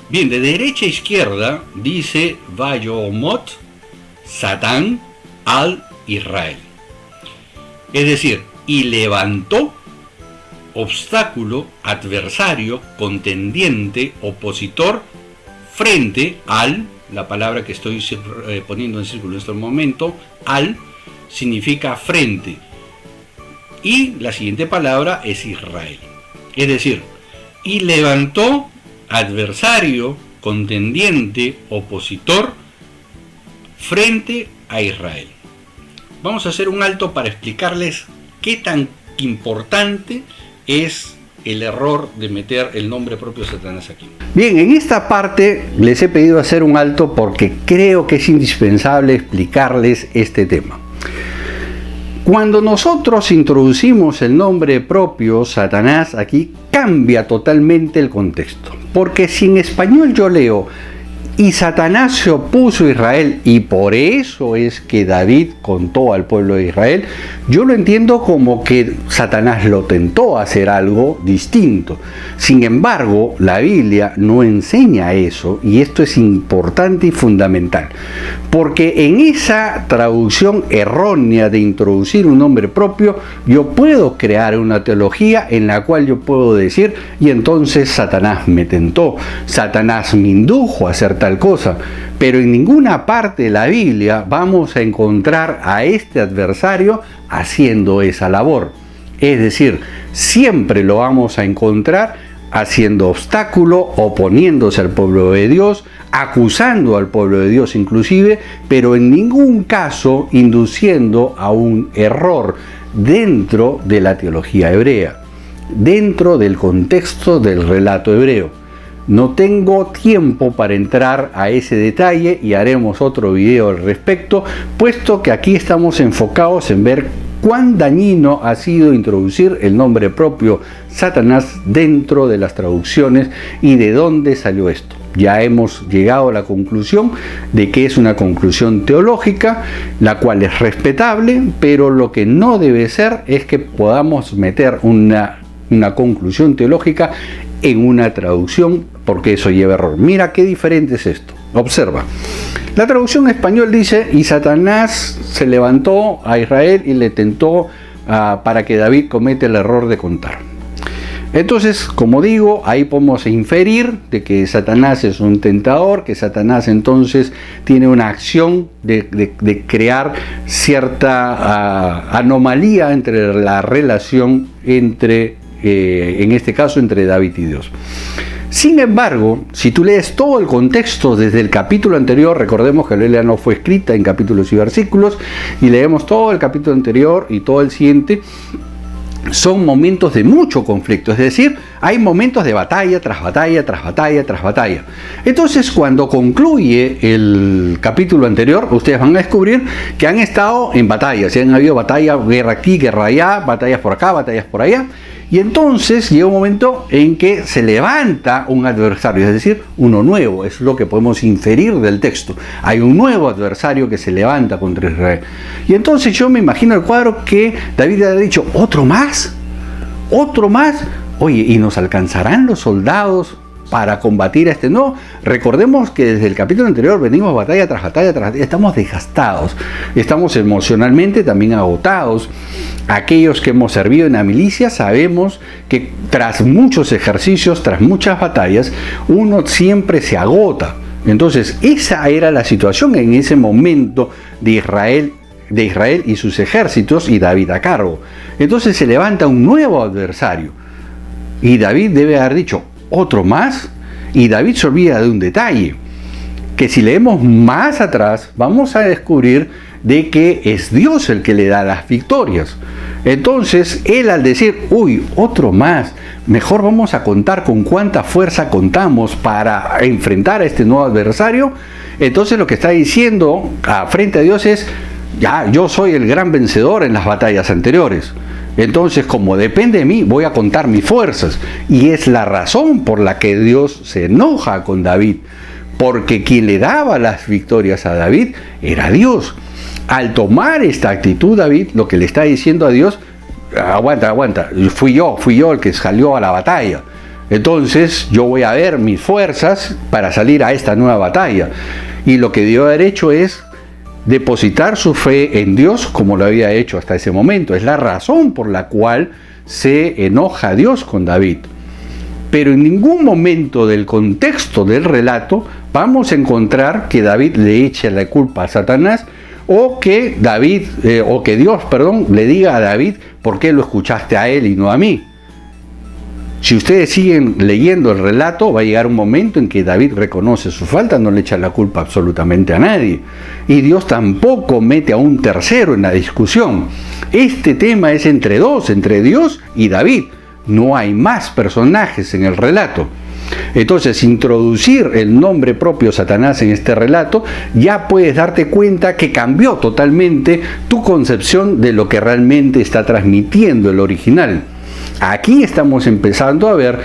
Bien, de derecha a izquierda dice Vayomot Satán al Israel. Es decir, y levantó obstáculo, adversario, contendiente, opositor, frente al, la palabra que estoy poniendo en círculo en este momento, al, significa frente, y la siguiente palabra es Israel. Es decir, y levantó adversario, contendiente, opositor, frente a Israel. Vamos a hacer un alto para explicarles qué tan importante es el error de meter el nombre propio de Satanás aquí. Bien, en esta parte les he pedido hacer un alto porque creo que es indispensable explicarles este tema. Cuando nosotros introducimos el nombre propio Satanás aquí, cambia totalmente el contexto. Porque si en español yo leo Y Satanás se opuso a Israel, y por eso es que David contó al pueblo de Israel. Yo lo entiendo como que Satanás lo tentó a hacer algo distinto. Sin embargo, la Biblia no enseña eso, y esto es importante y fundamental. Porque en esa traducción errónea de introducir un nombre propio, yo puedo crear una teología en la cual yo puedo decir, y entonces Satanás me tentó, Satanás me indujo a hacer tal cosa. Pero en ninguna parte de la Biblia vamos a encontrar a este adversario haciendo esa labor. Es decir, siempre lo vamos a encontrar haciendo obstáculo, oponiéndose al pueblo de Dios, acusando al pueblo de Dios inclusive, pero en ningún caso induciendo a un error dentro de la teología hebrea, dentro del contexto del relato hebreo. No tengo tiempo para entrar a ese detalle y haremos otro video al respecto, puesto que aquí estamos enfocados en ver cuán dañino ha sido introducir el nombre propio Satanás dentro de las traducciones y de dónde salió esto. Ya hemos llegado a la conclusión de que es una conclusión teológica, la cual es respetable, pero lo que no debe ser es que podamos meter una conclusión teológica en una traducción, porque eso lleva error. Mira qué diferente es esto. Observa. La traducción español dice: y Satanás se levantó a Israel y le tentó para que David cometa el error de contar. Entonces, como digo, ahí podemos inferir de que Satanás es un tentador, que Satanás entonces tiene una acción de crear cierta anomalía entre la relación entre, en este caso, entre David y Dios. Sin embargo, si tú lees todo el contexto desde el capítulo anterior, recordemos que la Biblia no fue escrita en capítulos y versículos, y leemos todo el capítulo anterior y todo el siguiente, son momentos de mucho conflicto, es decir, hay momentos de batalla tras batalla, tras batalla, tras batalla. Entonces, cuando concluye el capítulo anterior, ustedes van a descubrir que han estado en batallas, han habido batallas, guerra aquí, guerra allá, batallas por acá, batallas por allá. Y entonces llega un momento en que se levanta un adversario, es decir, uno nuevo, es lo que podemos inferir del texto. Hay un nuevo adversario que se levanta contra Israel. Y entonces yo me imagino el cuadro que David ha dicho: ¿otro más? ¿Otro más? Oye, ¿y nos alcanzarán los soldados para combatir a este? No, recordemos que desde el capítulo anterior venimos batalla tras batalla tras batalla, estamos desgastados, estamos emocionalmente también agotados. Aquellos que hemos servido en la milicia sabemos que tras muchos ejercicios, tras muchas batallas, uno siempre se agota. Entonces, esa era la situación en ese momento de Israel y sus ejércitos, y David a cargo. Entonces se levanta un nuevo adversario, y David debe haber dicho: ¿otro más? Y David se olvida de un detalle, que si leemos más atrás vamos a descubrir de que es Dios el que le da las victorias. Entonces él, al decir: uy, otro más, mejor vamos a contar con cuánta fuerza contamos para enfrentar a este nuevo adversario, entonces lo que está diciendo frente a Dios es: ya, yo soy el gran vencedor en las batallas anteriores. Entonces, como depende de mí, voy a contar mis fuerzas. Y es la razón por la que Dios se enoja con David, porque quien le daba las victorias a David era Dios. Al tomar esta actitud, David lo que le está diciendo a Dios: aguanta, fui yo el que salió a la batalla. Entonces yo voy a ver mis fuerzas para salir a esta nueva batalla. Y lo que debió haber hecho es depositar su fe en Dios, como lo había hecho hasta ese momento. Es la razón por la cual se enoja Dios con David. Pero en ningún momento del contexto del relato vamos a encontrar que David le eche la culpa a Satanás, o que Dios le diga a David: ¿por qué lo escuchaste a él y no a mí? Si ustedes siguen leyendo el relato, va a llegar un momento en que David reconoce su falta, no le echa la culpa absolutamente a nadie. Y Dios tampoco mete a un tercero en la discusión. Este tema es entre dos, entre Dios y David. No hay más personajes en el relato. Entonces, introducir el nombre propio Satanás en este relato, ya puedes darte cuenta que cambió totalmente tu concepción de lo que realmente está transmitiendo el original. Aquí estamos empezando a ver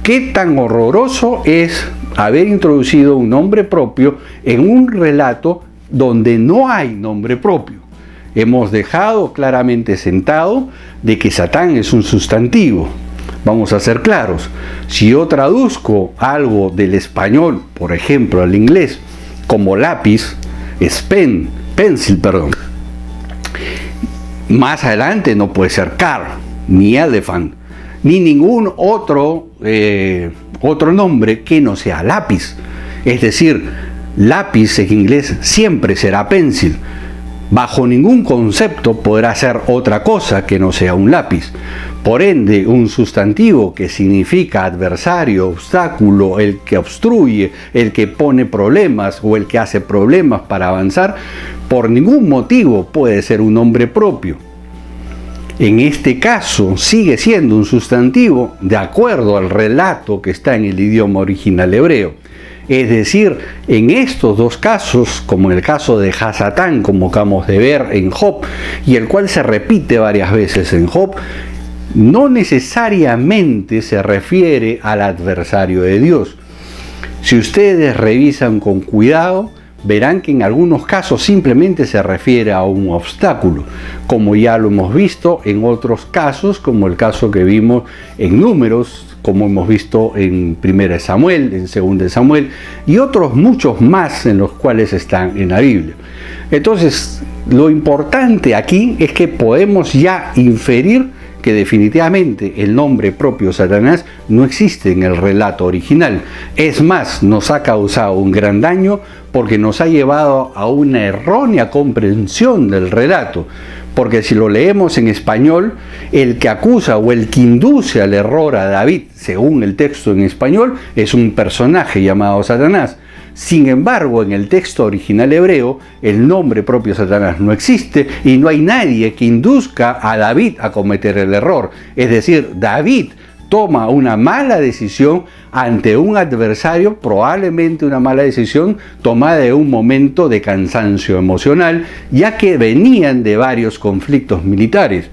¿Qué tan horroroso es haber introducido un nombre propio en un relato donde no hay nombre propio? Hemos dejado claramente sentado de que Satán es un sustantivo. Vamos a ser claros. Si yo traduzco algo del español, por ejemplo, al inglés, como lápiz, es pencil, más adelante no puede ser car, ni elephant, ni ningún otro nombre que no sea lápiz. Es decir, lápiz en inglés siempre será pencil. Bajo ningún concepto podrá ser otra cosa que no sea un lápiz. Por ende, un sustantivo que significa adversario, obstáculo, el que obstruye, el que pone problemas o el que hace problemas para avanzar, por ningún motivo puede ser un nombre propio. En este caso, sigue siendo un sustantivo de acuerdo al relato que está en el idioma original hebreo. Es decir, en estos dos casos, como en el caso de Hasatán, como acabamos de ver en Job, y el cual se repite varias veces en Job, no necesariamente se refiere al adversario de Dios. Si ustedes revisan con cuidado, verán que en algunos casos simplemente se refiere a un obstáculo, como ya lo hemos visto en otros casos, como el caso que vimos en Números, como hemos visto en 1 Samuel, en 2 Samuel, y otros muchos más en los cuales están en la Biblia. Entonces, lo importante aquí es que podemos ya inferir que definitivamente el nombre propio Satanás no existe en el relato original. Es más, nos ha causado un gran daño porque nos ha llevado a una errónea comprensión del relato. Porque si lo leemos en español, el que acusa o el que induce al error a David, según el texto en español, es un personaje llamado Satanás. Sin embargo, en el texto original hebreo, el nombre propio Satanás no existe y no hay nadie que induzca a David a cometer el error. Es decir, David toma una mala decisión ante un adversario, probablemente una mala decisión tomada en un momento de cansancio emocional, ya que venían de varios conflictos militares.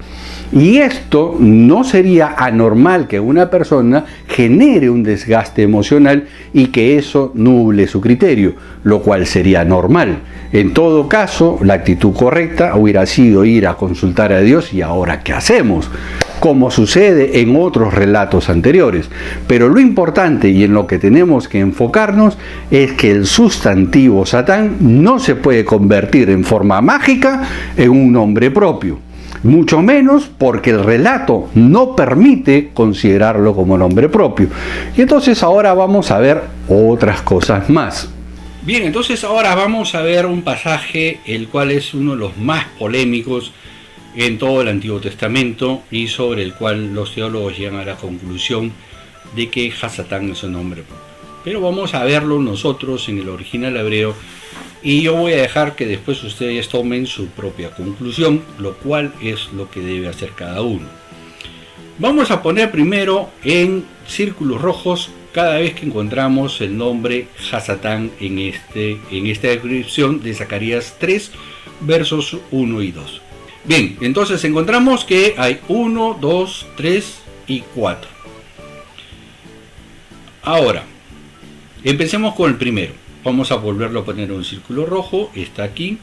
Y esto no sería anormal que una persona genere un desgaste emocional y que eso nuble su criterio, lo cual sería normal. En todo caso, la actitud correcta hubiera sido ir a consultar a Dios y ahora ¿qué hacemos? Como sucede en otros relatos anteriores. Pero lo importante y en lo que tenemos que enfocarnos es que el sustantivo Satán no se puede convertir en forma mágica en un nombre propio. Mucho menos porque el relato no permite considerarlo como nombre propio. Y entonces ahora vamos a ver otras cosas más. Bien, entonces ahora vamos a ver un pasaje el cual es uno de los más polémicos en todo el Antiguo Testamento y sobre el cual los teólogos llegan a la conclusión de que Hasatán es un nombre propio. Pero vamos a verlo nosotros en el original hebreo y yo voy a dejar que después ustedes tomen su propia conclusión, lo cual es lo que debe hacer cada uno. Vamos a poner primero en círculos rojos cada vez que encontramos el nombre Hasatán en esta descripción de Zacarías 3, versos 1 y 2. Bien, entonces encontramos que hay 1, 2, 3 y 4. Ahora, empecemos con el primero. Vamos a volverlo a poner en un círculo rojo, está aquí,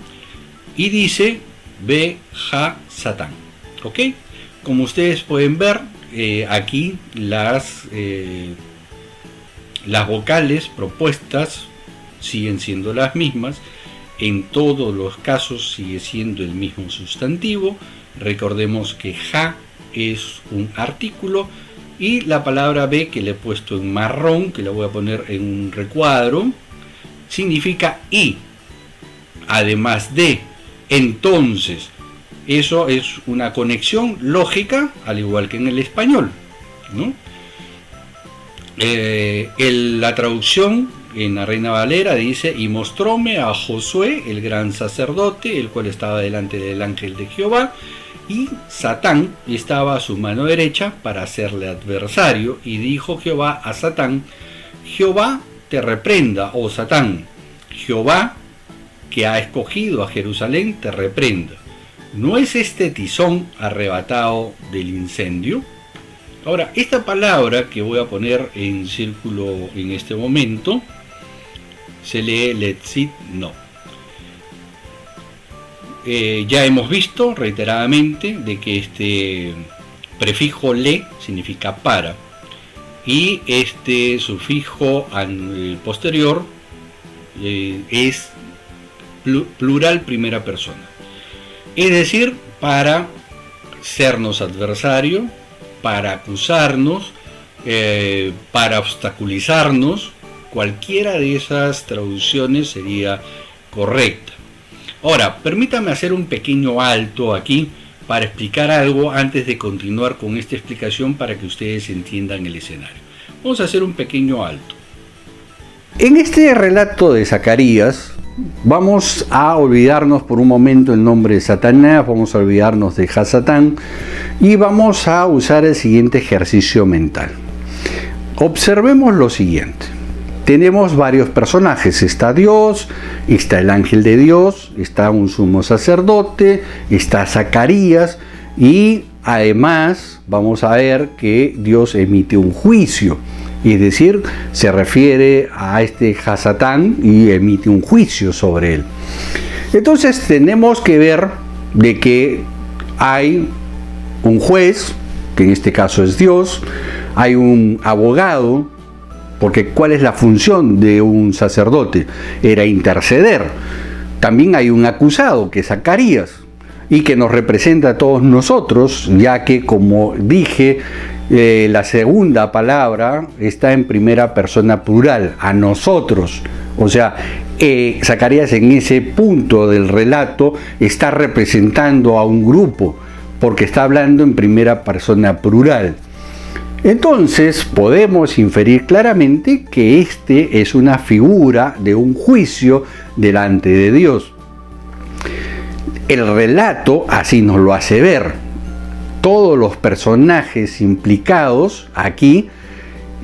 y dice Be-Ha-Satán. ¿Ok? Como ustedes pueden ver, aquí las vocales propuestas siguen siendo las mismas. En todos los casos sigue siendo el mismo sustantivo. Recordemos que ja es un artículo y la palabra be, que le he puesto en marrón, que la voy a poner en un recuadro, significa y, además de. Entonces, eso es una conexión lógica, al igual que en el español, ¿no? La traducción en la Reina Valera dice: y mostróme a Josué, el gran sacerdote, el cual estaba delante del ángel de Jehová, y Satán estaba a su mano derecha para hacerle adversario, y dijo Jehová a Satán: Jehová te reprenda, oh Satán, Jehová que ha escogido a Jerusalén te reprenda. ¿No es este tizón arrebatado del incendio? Ahora, esta palabra que voy a poner en círculo en este momento se lee letzit no. Ya hemos visto reiteradamente de que este prefijo le significa para, y este sufijo posterior es plural primera persona, es decir, para sernos adversario, para acusarnos, para obstaculizarnos. Cualquiera de esas traducciones sería correcta. Ahora, permítame hacer un pequeño alto aquí para explicar algo antes de continuar con esta explicación, para que ustedes entiendan el escenario. Vamos a hacer un pequeño alto. En este relato de Zacarías vamos a olvidarnos por un momento el nombre de Satanás, vamos a olvidarnos de Hasatán y vamos a usar el siguiente ejercicio mental. Observemos lo siguiente. Tenemos varios personajes, está Dios, está el ángel de Dios, está un sumo sacerdote, está Zacarías, y además vamos a ver que Dios emite un juicio, es decir, se refiere a este Hasatán y emite un juicio sobre él. Entonces tenemos que ver de que hay un juez, que en este caso es Dios, hay un abogado, porque ¿cuál es la función de un sacerdote? Era interceder. También hay un acusado, que es Zacarías, y que nos representa a todos nosotros, ya que, como dije, la segunda palabra está en primera persona plural, a nosotros. O sea, Zacarías en ese punto del relato está representando a un grupo, porque está hablando en primera persona plural. Entonces podemos inferir claramente que este es una figura de un juicio delante de Dios. El relato así nos lo hace ver. Todos los personajes implicados aquí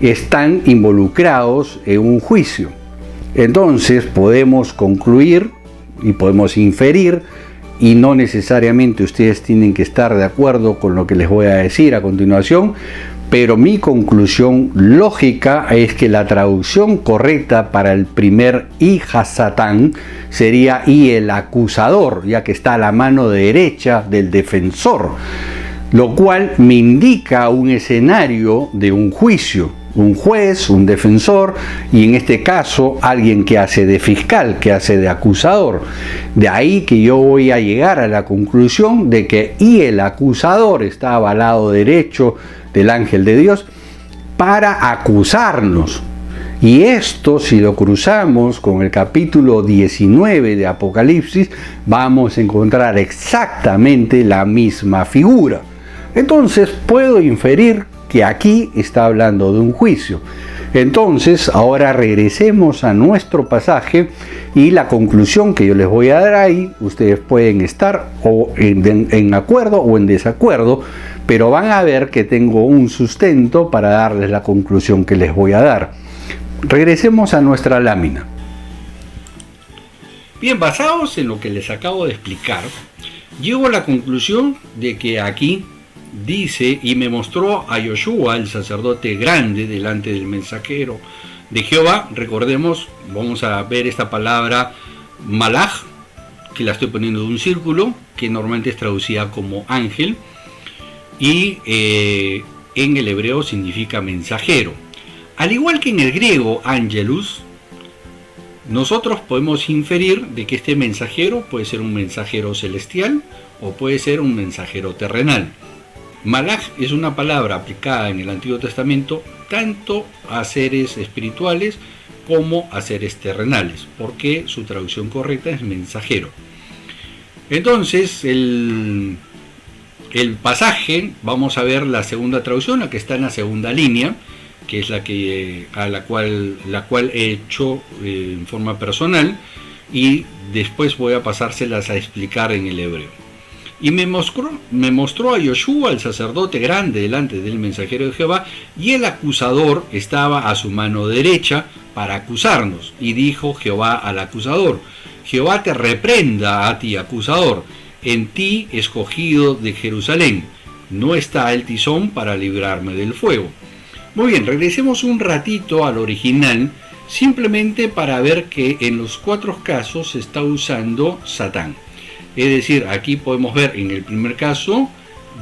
están involucrados en un juicio. Entonces podemos concluir y podemos inferir, y no necesariamente ustedes tienen que estar de acuerdo con lo que les voy a decir a continuación, pero mi conclusión lógica es que la traducción correcta para el primer y Hasatán sería y el acusador, ya que está a la mano derecha del defensor, lo cual me indica un escenario de un juicio, un juez, un defensor, y en este caso alguien que hace de fiscal, que hace de acusador. De ahí que yo voy a llegar a la conclusión de que y el acusador está al lado derecho del ángel de Dios para acusarnos. Y esto, si lo cruzamos con el capítulo 19 de Apocalipsis, vamos a encontrar exactamente la misma figura. Entonces puedo inferir que aquí está hablando de un juicio. Entonces, ahora regresemos a nuestro pasaje y la conclusión que yo les voy a dar ahí, ustedes pueden estar o en acuerdo o en desacuerdo, pero van a ver que tengo un sustento para darles la conclusión que les voy a dar. Regresemos a nuestra lámina. Bien, basados en lo que les acabo de explicar, llego a la conclusión de que aquí dice, y me mostró a Yoshua, el sacerdote grande, delante del mensajero de Jehová. Recordemos, vamos a ver esta palabra malach, que la estoy poniendo de un círculo, que normalmente es traducida como ángel, y en el hebreo significa mensajero. Al igual que en el griego angelus, nosotros podemos inferir de que este mensajero puede ser un mensajero celestial o puede ser un mensajero terrenal. Malach es una palabra aplicada en el Antiguo Testamento tanto a seres espirituales como a seres terrenales, porque su traducción correcta es mensajero. Entonces, el pasaje, vamos a ver la segunda traducción, la que está en la segunda línea, que es la que la cual he hecho en forma personal, y después voy a pasárselas a explicar en el hebreo. Y me mostró a Yoshua, el sacerdote grande, delante del mensajero de Jehová, y el acusador estaba a su mano derecha para acusarnos. Y dijo Jehová al acusador: Jehová te reprenda a ti, acusador, en ti escogido de Jerusalén. no está el tizón para librarme del fuego. Muy bien, regresemos un ratito al original, simplemente para ver que en los 4 casos se está usando Satán. Es decir, aquí podemos ver en el primer caso,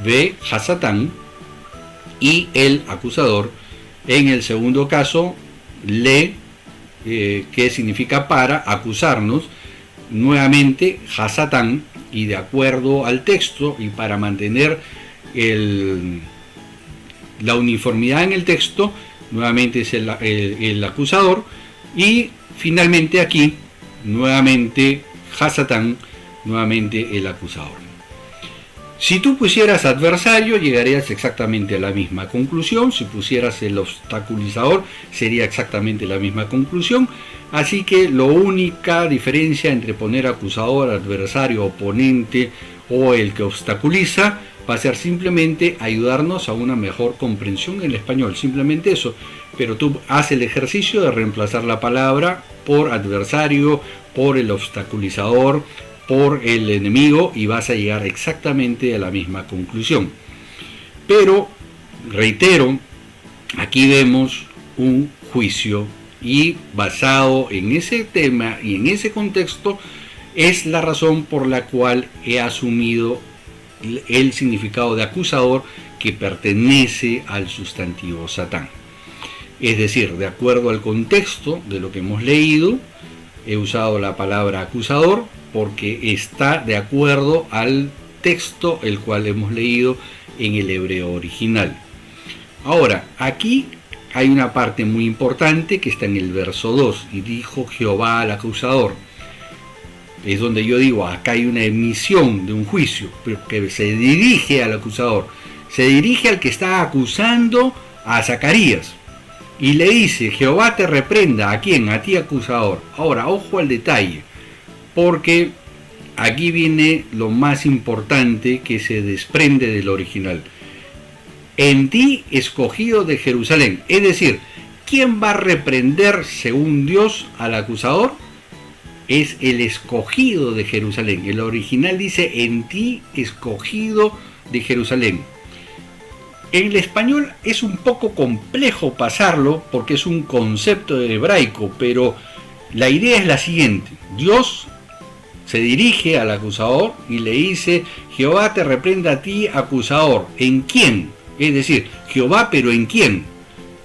ve Hasatán y el acusador. En el segundo caso, le, que significa para acusarnos, nuevamente Hasatán, y de acuerdo al texto y para mantener la uniformidad en el texto, nuevamente es el acusador, y finalmente aquí nuevamente Hasatán, nuevamente el acusador. Si tú pusieras adversario, llegarías exactamente a la misma conclusión. Si pusieras el obstaculizador, sería exactamente la misma conclusión. Así que la única diferencia entre poner acusador, adversario, oponente o el que obstaculiza va a ser simplemente ayudarnos a una mejor comprensión en el español. Simplemente eso. Pero tú haces el ejercicio de reemplazar la palabra por adversario, por el obstaculizador, por el enemigo, y vas a llegar exactamente a la misma conclusión. Pero, reitero, aquí vemos un juicio, y basado en ese tema y en ese contexto es la razón por la cual he asumido el significado de acusador, que pertenece al sustantivo Satán. Es decir, de acuerdo al contexto de lo que hemos leído, he usado la palabra acusador porque está de acuerdo al texto el cual hemos leído en el hebreo original. Ahora, aquí hay una parte muy importante que está en el verso 2, y dijo Jehová al acusador. Es donde yo digo, acá hay una emisión de un juicio, pero que se dirige al acusador, se dirige al que está acusando a Zacarías, y le dice, Jehová te reprenda. ¿A quién? A ti, acusador. Ahora, ojo al detalle, porque aquí viene lo más importante que se desprende del original. En ti, escogido de Jerusalén. Es decir, ¿quién va a reprender según Dios al acusador? Es el escogido de Jerusalén. El original dice, en ti, escogido de Jerusalén. En el español es un poco complejo pasarlo porque es un concepto hebraico, pero la idea es la siguiente. Dios se dirige al acusador y le dice, Jehová te reprenda a ti, acusador. ¿En quién? Es decir, Jehová, pero ¿en quién?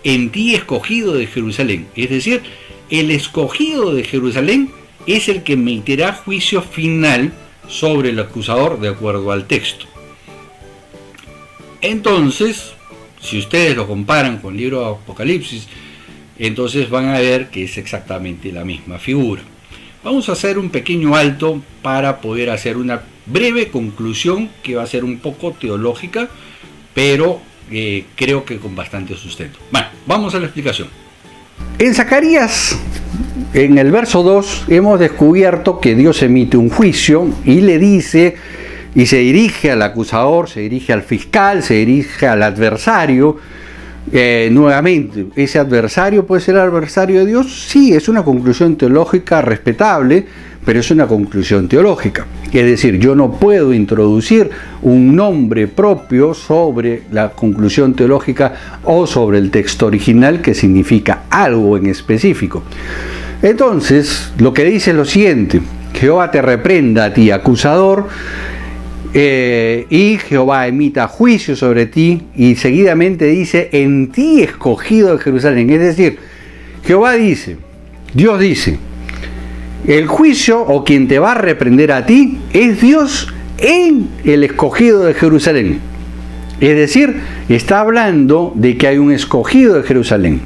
En ti, escogido de Jerusalén. Es decir, el escogido de Jerusalén es el que emitirá juicio final sobre el acusador de acuerdo al texto. Entonces, si ustedes lo comparan con el libro de Apocalipsis, entonces van a ver que es exactamente la misma figura. Vamos a hacer un pequeño alto para poder hacer una breve conclusión que va a ser un poco teológica, pero creo que con bastante sustento. Bueno, vamos a la explicación. En Zacarías, en el verso 2, hemos descubierto que Dios emite un juicio y le dice, y se dirige al acusador, se dirige al fiscal, se dirige al adversario. Nuevamente, ¿ese adversario puede ser el adversario de Dios? Sí, es una conclusión teológica respetable, pero es una conclusión teológica. Es decir, yo no puedo introducir un nombre propio sobre la conclusión teológica o sobre el texto original que significa algo en específico. Entonces, lo que dice es lo siguiente: Jehová te reprenda a ti, acusador, y Jehová emita juicio sobre ti, y seguidamente dice, en ti, escogido de Jerusalén. Es decir, Jehová dice, Dios dice, el juicio o quien te va a reprender a ti es Dios en el escogido de Jerusalén. Es decir, está hablando de que hay un escogido de Jerusalén,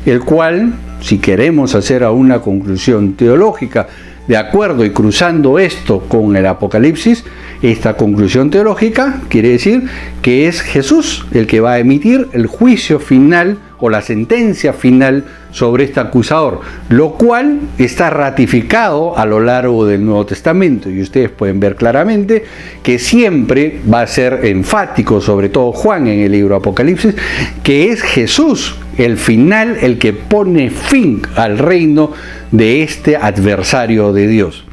el cual, si queremos hacer una conclusión teológica de acuerdo y cruzando esto con el Apocalipsis, esta conclusión teológica quiere decir que es Jesús el que va a emitir el juicio final o la sentencia final sobre este acusador, lo cual está ratificado a lo largo del Nuevo Testamento, y ustedes pueden ver claramente que siempre va a ser enfático, sobre todo Juan en el libro Apocalipsis, que es Jesús el final, el que pone fin al reino de este adversario de Dios.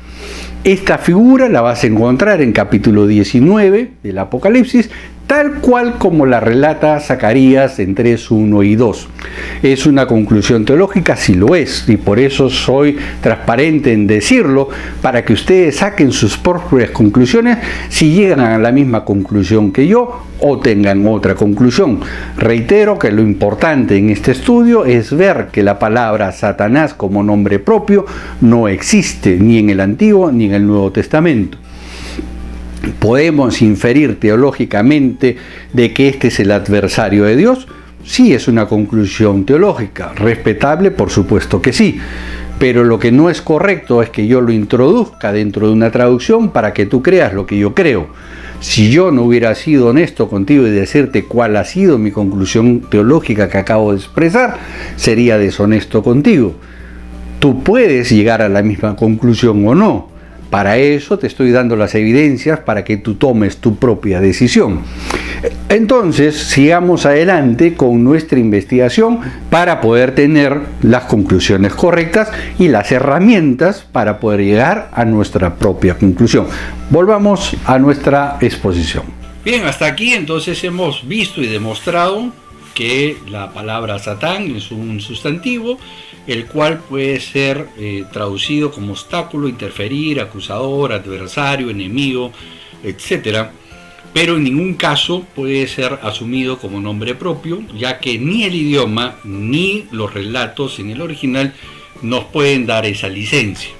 Esta figura la vas a encontrar en capítulo 19 del Apocalipsis, tal cual como la relata Zacarías en 3:1 y 2. ¿Es una conclusión teológica? Sí lo es, y por eso soy transparente en decirlo, para que ustedes saquen sus propias conclusiones si llegan a la misma conclusión que yo o tengan otra conclusión. Reitero que lo importante en este estudio es ver que la palabra Satanás como nombre propio no existe ni en el Antiguo ni en el Nuevo Testamento. ¿Podemos inferir teológicamente de que este es el adversario de Dios? Sí, es una conclusión teológica, respetable, por supuesto que sí, pero lo que no es correcto es que yo lo introduzca dentro de una traducción para que tú creas lo que yo creo. Si yo no hubiera sido honesto contigo y decirte cuál ha sido mi conclusión teológica que acabo de expresar, sería deshonesto contigo. Tú puedes llegar a la misma conclusión o no. Para eso te estoy dando las evidencias para que tú tomes tu propia decisión. Entonces, sigamos adelante con nuestra investigación para poder tener las conclusiones correctas y las herramientas para poder llegar a nuestra propia conclusión. Volvamos a nuestra exposición. Bien, hasta aquí entonces hemos visto y demostrado que la palabra Satán es un sustantivo, el cual puede ser traducido como obstáculo, interferir, acusador, adversario, enemigo, etc. Pero en ningún caso puede ser asumido como nombre propio, ya que ni el idioma ni los relatos en el original nos pueden dar esa licencia.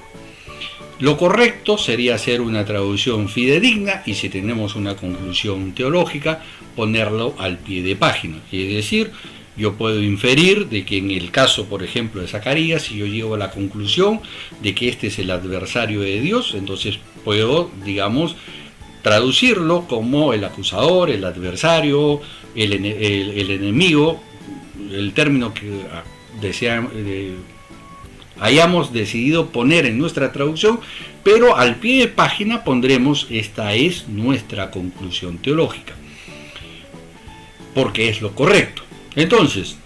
Lo correcto sería hacer una traducción fidedigna y si tenemos una conclusión teológica, ponerlo al pie de página. Es decir, yo puedo inferir de que en el caso, por ejemplo, de Zacarías, si yo llego a la conclusión de que este es el adversario de Dios, entonces puedo, digamos, traducirlo como el acusador, el adversario, el enemigo, el término que hayamos decidido poner en nuestra traducción, pero al pie de página pondremos esta es nuestra conclusión teológica, porque es lo correcto. Entonces,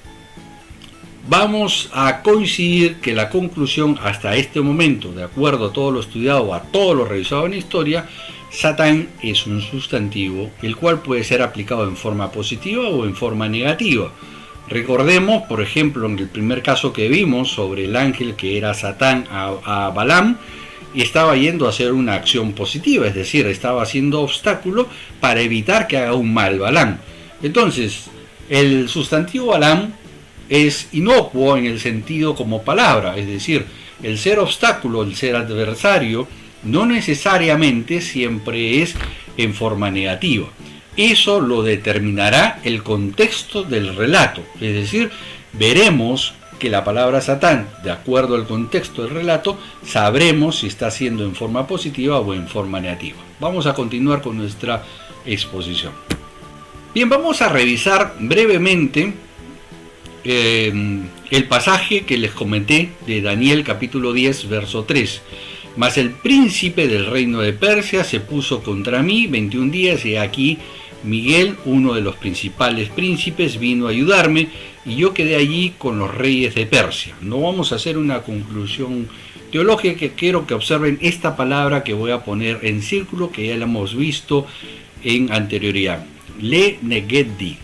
vamos a coincidir que la conclusión hasta este momento, de acuerdo a todo lo estudiado, a todo lo revisado en historia, Satán es un sustantivo, el cual puede ser aplicado en forma positiva o en forma negativa. Recordemos, por ejemplo, en el primer caso que vimos sobre el ángel que era Satán a Balaam, y estaba yendo a hacer una acción positiva, es decir, estaba haciendo obstáculo para evitar que haga un mal Balaam. Entonces, el sustantivo Balaam es inocuo en el sentido como palabra, es decir, el ser obstáculo, el ser adversario, no necesariamente siempre es en forma negativa. Eso lo determinará el contexto del relato, es decir, veremos que la palabra Satán, de acuerdo al contexto del relato, sabremos si está siendo en forma positiva o en forma negativa. Vamos a continuar con nuestra exposición. Bien, vamos a revisar brevemente el pasaje que les comenté de Daniel capítulo 10, verso 3. Mas el príncipe del reino de Persia se puso contra mí 21 días y aquí Miguel, uno de los principales príncipes, vino a ayudarme y yo quedé allí con los reyes de Persia. No vamos a hacer una conclusión teológica, que quiero que observen esta palabra que voy a poner en círculo, que ya la hemos visto en anterioridad. Le negedi.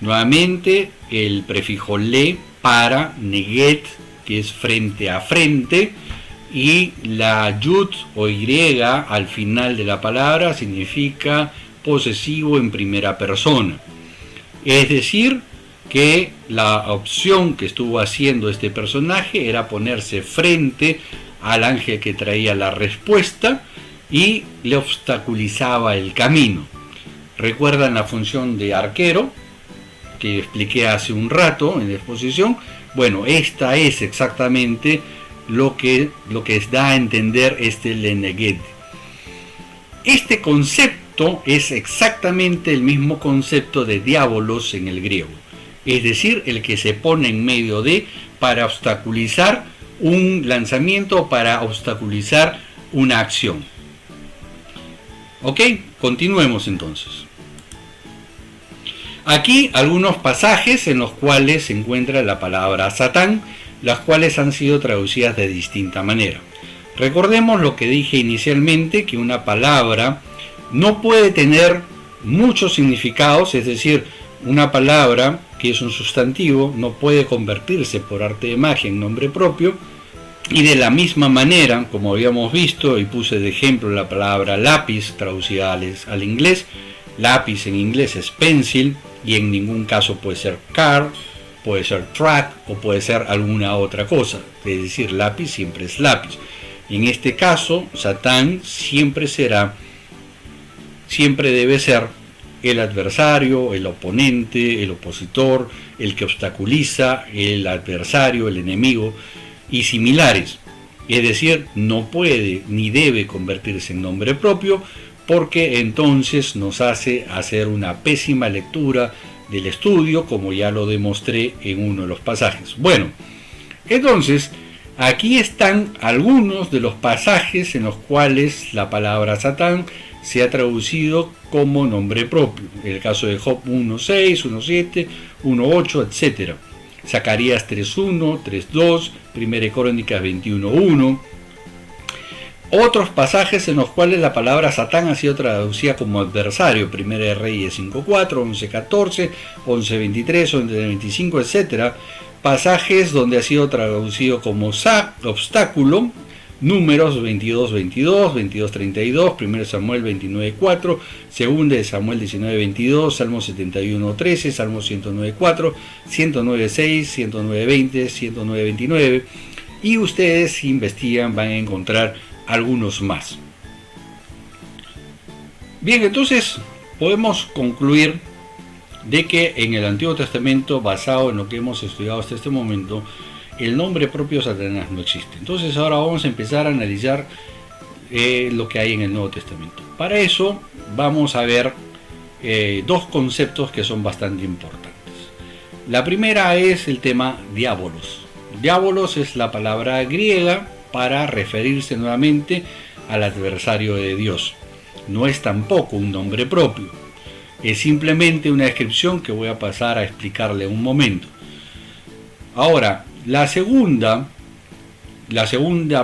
Nuevamente el prefijo le para neget, que es frente a frente, y la yud o y al final de la palabra significa posesivo en primera persona. Es decir, que la opción que estuvo haciendo este personaje era ponerse frente al ángel que traía la respuesta y le obstaculizaba el camino. ¿Recuerdan la función de arquero que expliqué hace un rato en la exposición? Bueno, esta es exactamente lo que da a entender este leneged. Este concepto es exactamente el mismo concepto de diabolos en el griego, es decir, el que se pone en medio de para obstaculizar un lanzamiento, para obstaculizar una acción. Ok, continuemos entonces. Aquí algunos pasajes en los cuales se encuentra la palabra Satán, las cuales han sido traducidas de distinta manera. Recordemos lo que dije inicialmente, que una palabra no puede tener muchos significados, es decir, una palabra que es un sustantivo no puede convertirse por arte de magia en nombre propio, y de la misma manera, como habíamos visto y puse de ejemplo la palabra lápiz traducida al inglés, lápiz en inglés es pencil y en ningún caso puede ser car, puede ser track o puede ser alguna otra cosa, es decir, lápiz siempre es lápiz. En este caso, Satán siempre debe ser el adversario, el oponente, el opositor, el que obstaculiza, el adversario, el enemigo y similares. Es decir, no puede ni debe convertirse en nombre propio, porque entonces nos hace hacer una pésima lectura del estudio, como ya lo demostré en uno de los pasajes. Bueno, entonces aquí están algunos de los pasajes en los cuales la palabra Satán se ha traducido como nombre propio. En el caso de Job 1.6, 1.7, 1.8, etc. Zacarías 3.1, 3.2, 1 Crónicas 21.1. Otros pasajes en los cuales la palabra Satán ha sido traducida como adversario, 1 Reyes 5.4, 11.14, 11.23, 11.25, etc. Pasajes donde ha sido traducido como obstáculo, Números 22.22, 22.32, 1 Samuel 29.4, 2 Samuel 19.22, Salmo 71.13, Salmo 109.4, 109.6, 109.20, 109.29, y ustedes si investigan van a encontrar algunos más. Bien, entonces podemos concluir de que en el Antiguo Testamento, basado en lo que hemos estudiado hasta este momento, el nombre propio Satanás no existe. Entonces ahora vamos a empezar a analizar lo que hay en el Nuevo Testamento. Para eso vamos a ver dos conceptos que son bastante importantes. La primera es el tema diabolos. Diabolos es la palabra griega para referirse nuevamente al adversario de Dios. No es tampoco un nombre propio. Es simplemente una descripción que voy a pasar a explicarle un momento. Ahora, la segunda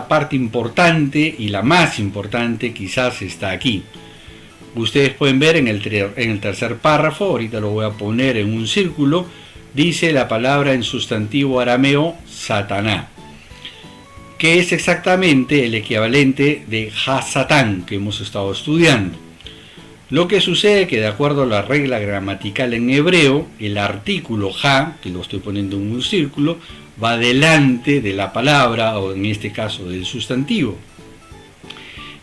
parte importante y la más importante quizás está aquí. Ustedes pueden ver en el tercer párrafo, ahorita lo voy a poner en un círculo, dice la palabra en sustantivo arameo Sataná, que es exactamente el equivalente de Ha-Satán que hemos estado estudiando. Lo que sucede que de acuerdo a la regla gramatical en hebreo, el artículo Ha, que lo estoy poniendo en un círculo, va delante de la palabra, o en este caso del sustantivo.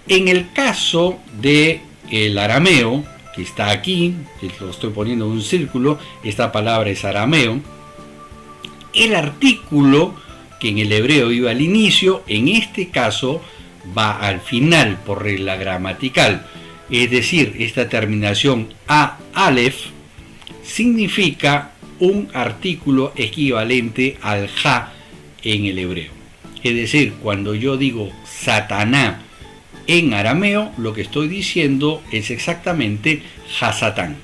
En el caso del arameo, que está aquí, que lo estoy poniendo en un círculo, esta palabra es arameo, el artículo que en el hebreo iba al inicio, en este caso va al final por regla gramatical. Es decir, esta terminación a-alef significa un artículo equivalente al ja en el hebreo. Es decir, cuando yo digo Sataná en arameo, lo que estoy diciendo es exactamente Ha-Satán.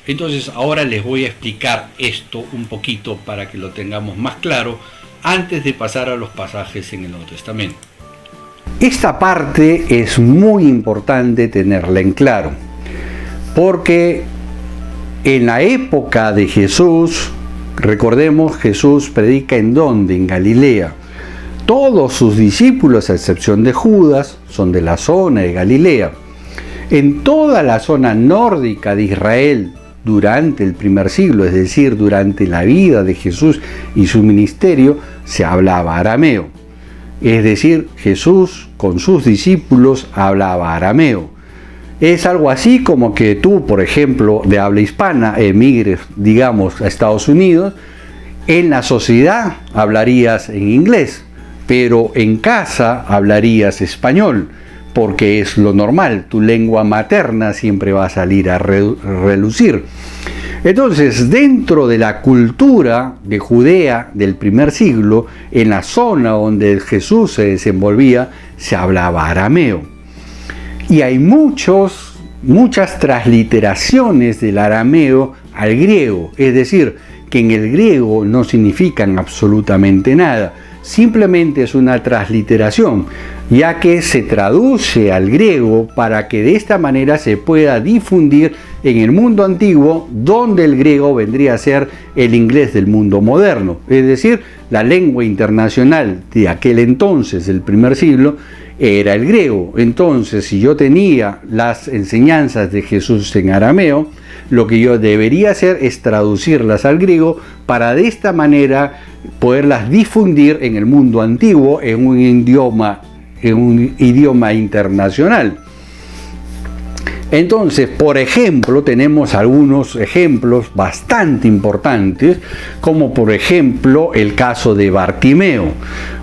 Entonces ahora les voy a explicar esto un poquito para que lo tengamos más claro antes de pasar a los pasajes en el Nuevo Testamento. Esta parte es muy importante tenerla en claro, porque en la época de Jesús, recordemos, Jesús predica ¿en dónde? En Galilea. Todos sus discípulos, a excepción de Judas, son de la zona de Galilea. En toda la zona nórdica de Israel, durante el primer siglo, es decir, durante la vida de Jesús y su ministerio, se hablaba arameo. Es decir, Jesús con sus discípulos hablaba arameo. Es algo así como que tú, por ejemplo, de habla hispana, emigres, digamos, a Estados Unidos, en la sociedad hablarías en inglés, pero en casa hablarías español, porque es lo normal, tu lengua materna siempre va a salir a relucir. Entonces, dentro de la cultura de Judea del primer siglo, en la zona donde Jesús se desenvolvía, se hablaba arameo. Y hay muchas transliteraciones del arameo al griego, es decir, que en el griego no significan absolutamente nada, simplemente es una transliteración, ya que se traduce al griego para que de esta manera se pueda difundir en el mundo antiguo, donde el griego vendría a ser el inglés del mundo moderno, es decir, la lengua internacional de aquel entonces, del primer siglo, era el griego. Entonces, si yo tenía las enseñanzas de Jesús en arameo, lo que yo debería hacer es traducirlas al griego para de esta manera poderlas difundir en el mundo antiguo en un idioma internacional. Entonces, por ejemplo, tenemos algunos ejemplos bastante importantes, como por ejemplo el caso de Bartimeo.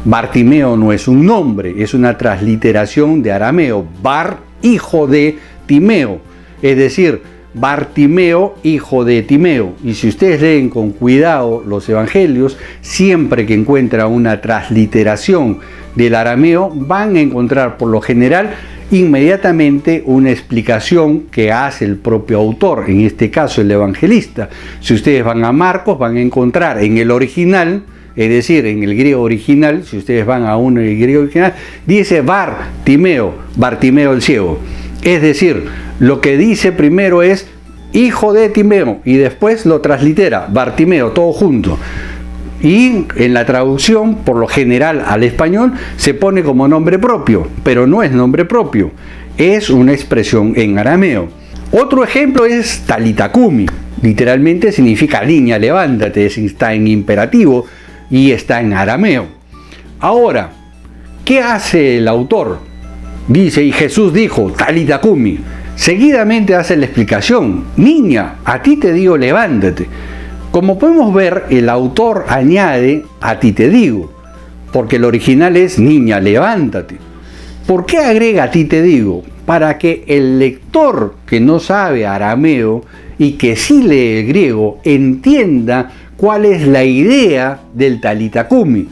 Bartimeo no es un nombre, es una transliteración de arameo, Bar, hijo de Timeo, es decir, Bartimeo, hijo de Timeo. Y si ustedes leen con cuidado los evangelios, siempre que encuentran una transliteración del arameo, van a encontrar por lo general inmediatamente una explicación que hace el propio autor, en este caso el evangelista. Si ustedes van a Marcos, van a encontrar en el original, es decir, en el griego original, si ustedes van a uno del griego original, dice Bartimeo, Bartimeo el ciego. Es decir, lo que dice primero es hijo de Timeo y después lo translitera, Bartimeo, todo junto. Y en la traducción, por lo general al español, se pone como nombre propio, pero no es nombre propio, es una expresión en arameo. Otro ejemplo es Talita Cumi, literalmente significa niña, levántate, está en imperativo y está en arameo. Ahora, ¿qué hace el autor? Dice, y Jesús dijo, Talita Cumi. Seguidamente hace la explicación, niña, a ti te digo levántate. Como podemos ver, el autor añade, a ti te digo, porque el original es niña, levántate. ¿Por qué agrega a ti te digo? Para que el lector que no sabe arameo y que sí lee el griego entienda cuál es la idea del Talita Cumi.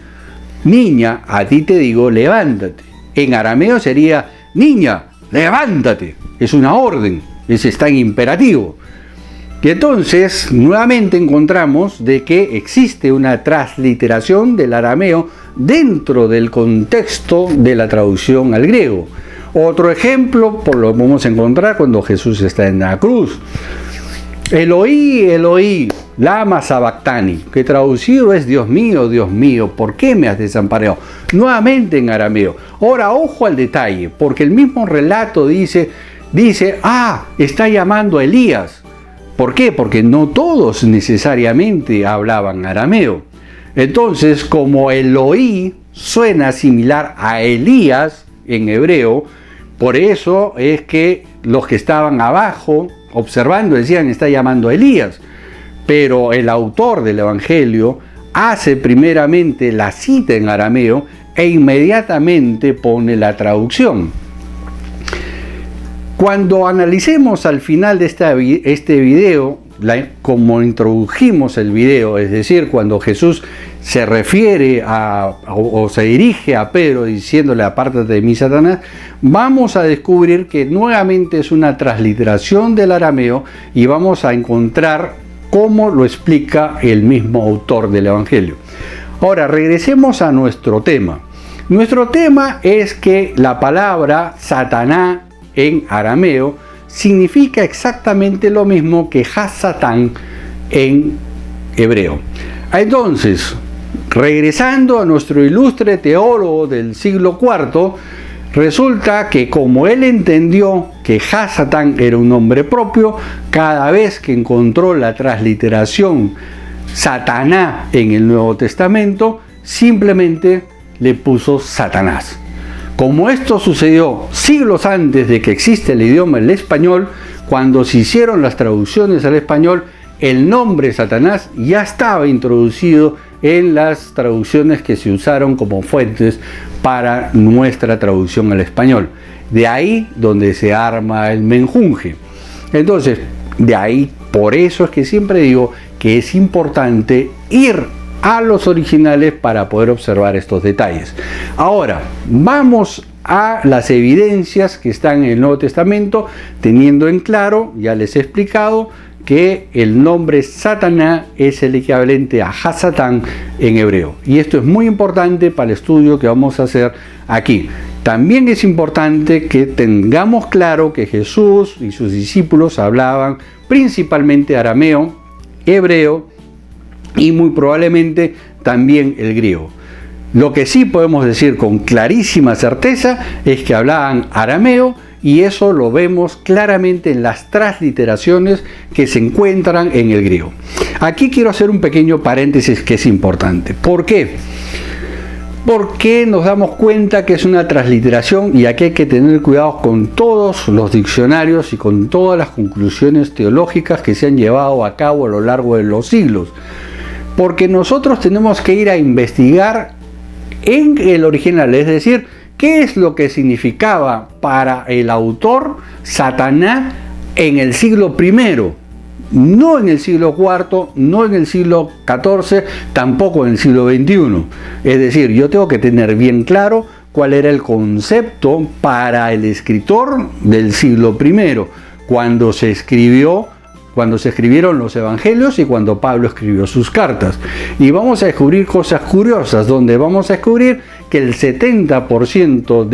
Niña, a ti te digo, levántate. En arameo sería, niña, levántate. Es una orden, está en imperativo. Y entonces, nuevamente encontramos de que existe una transliteración del arameo dentro del contexto de la traducción al griego. Otro ejemplo, lo vamos a encontrar cuando Jesús está en la cruz. Eloí, Eloí, lama sabactani, que traducido es Dios mío, ¿por qué me has desamparado? Nuevamente en arameo. Ahora, ojo al detalle, porque el mismo relato dice, está llamando a Elías. ¿Por qué? Porque no todos necesariamente hablaban arameo. Entonces, como Eloí suena similar a Elías en hebreo, por eso es que los que estaban abajo observando decían, está llamando a Elías. Pero el autor del Evangelio hace primeramente la cita en arameo e inmediatamente pone la traducción. Cuando analicemos al final de este video, como introdujimos el video, es decir, cuando Jesús se refiere o se dirige a Pedro diciéndole apártate de mí, Satanás, vamos a descubrir que nuevamente es una transliteración del arameo y vamos a encontrar cómo lo explica el mismo autor del Evangelio. Ahora, regresemos a nuestro tema. Nuestro tema es que la palabra Satanás en arameo significa exactamente lo mismo que Hasatán en hebreo. Entonces, regresando a nuestro ilustre teólogo del siglo IV, resulta que como él entendió que Hasatán era un nombre propio, cada vez que encontró la transliteración Satanás en el Nuevo Testamento, simplemente le puso Satanás. Como esto sucedió siglos antes de que exista el idioma el español, cuando se hicieron las traducciones al español, el nombre Satanás ya estaba introducido en las traducciones que se usaron como fuentes para nuestra traducción al español. De ahí donde se arma el menjunje. Entonces, de ahí, por eso es que siempre digo que es importante ir a los originales para poder observar estos detalles. Ahora, vamos a las evidencias que están en el Nuevo Testamento, teniendo en claro, ya les he explicado, que el nombre Satanás es el equivalente a Hasatán en hebreo. Y esto es muy importante para el estudio que vamos a hacer aquí. También es importante que tengamos claro que Jesús y sus discípulos hablaban principalmente arameo, hebreo y muy probablemente también el griego. Lo que sí podemos decir con clarísima certeza es que hablaban arameo, y eso lo vemos claramente en las transliteraciones que se encuentran en el griego. Aquí quiero hacer un pequeño paréntesis que es importante. ¿Por qué? Porque nos damos cuenta que es una transliteración, y aquí hay que tener cuidado con todos los diccionarios y con todas las conclusiones teológicas que se han llevado a cabo a lo largo de los siglos. Porque nosotros tenemos que ir a investigar en el original, es decir, ¿qué es lo que significaba para el autor Satanás en el siglo I? No en el siglo IV, no en el siglo XIV, tampoco en el siglo XXI. Es decir, yo tengo que tener bien claro cuál era el concepto para el escritor del siglo I, cuando se escribieron los evangelios y cuando Pablo escribió sus cartas. Y vamos a descubrir cosas curiosas, donde vamos a descubrir que el 70%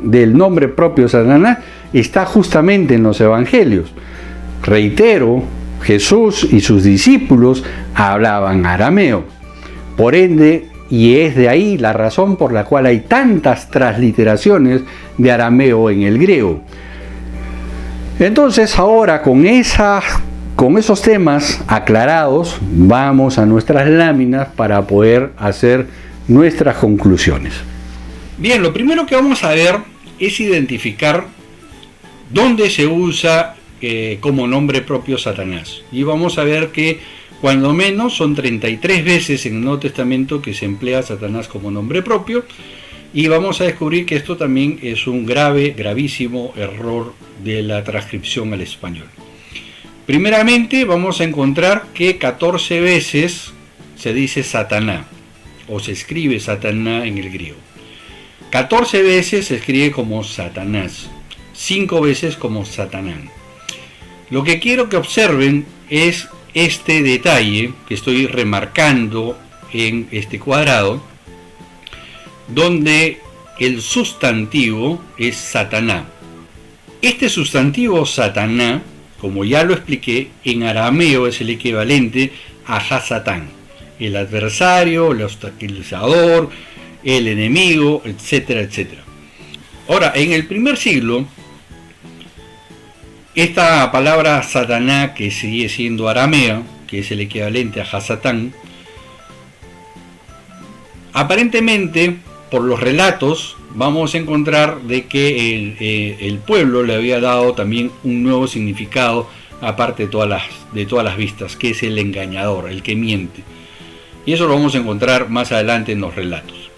del nombre propio Satanás está justamente en los evangelios. Reitero, Jesús y sus discípulos hablaban arameo. Por ende, y es de ahí la razón por la cual hay tantas transliteraciones de arameo en el griego. Entonces ahora con esos temas aclarados, vamos a nuestras láminas para poder hacer nuestras conclusiones. Bien, lo primero que vamos a ver es identificar dónde se usa como nombre propio Satanás. Y vamos a ver que cuando menos son 33 veces en el Nuevo Testamento que se emplea Satanás como nombre propio. Y vamos a descubrir que esto también es un gravísimo error de la transcripción al español. Primeramente vamos a encontrar que 14 veces se dice Satanás, o se escribe Satanás en el griego. 14 veces se escribe como Satanás, 5 veces como Satanán. Lo que quiero que observen es este detalle que estoy remarcando en este cuadrado, donde el sustantivo es Satanás. Este sustantivo Satanás, como ya lo expliqué, en arameo es el equivalente a Hasatán, el adversario, el obstaculizador, el enemigo, etcétera, etcétera. Ahora, en el primer siglo, esta palabra Satanás, que sigue siendo aramea, que es el equivalente a Hasatán, aparentemente, por los relatos, vamos a encontrar de que el pueblo le había dado también un nuevo significado, aparte de todas las vistas, que es el engañador, el que miente. Y eso lo vamos a encontrar más adelante en los relatos.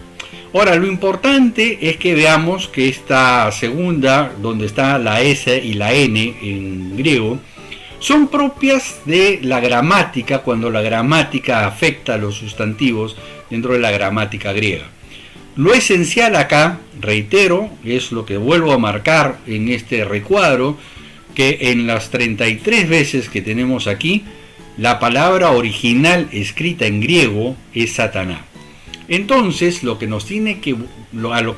Ahora, lo importante es que veamos que esta segunda, donde está la S y la N en griego, son propias de la gramática, cuando la gramática afecta a los sustantivos dentro de la gramática griega. Lo esencial acá, reitero, es lo que vuelvo a marcar en este recuadro, que en las 33 veces que tenemos aquí, la palabra original escrita en griego es Satanás. Entonces, a lo que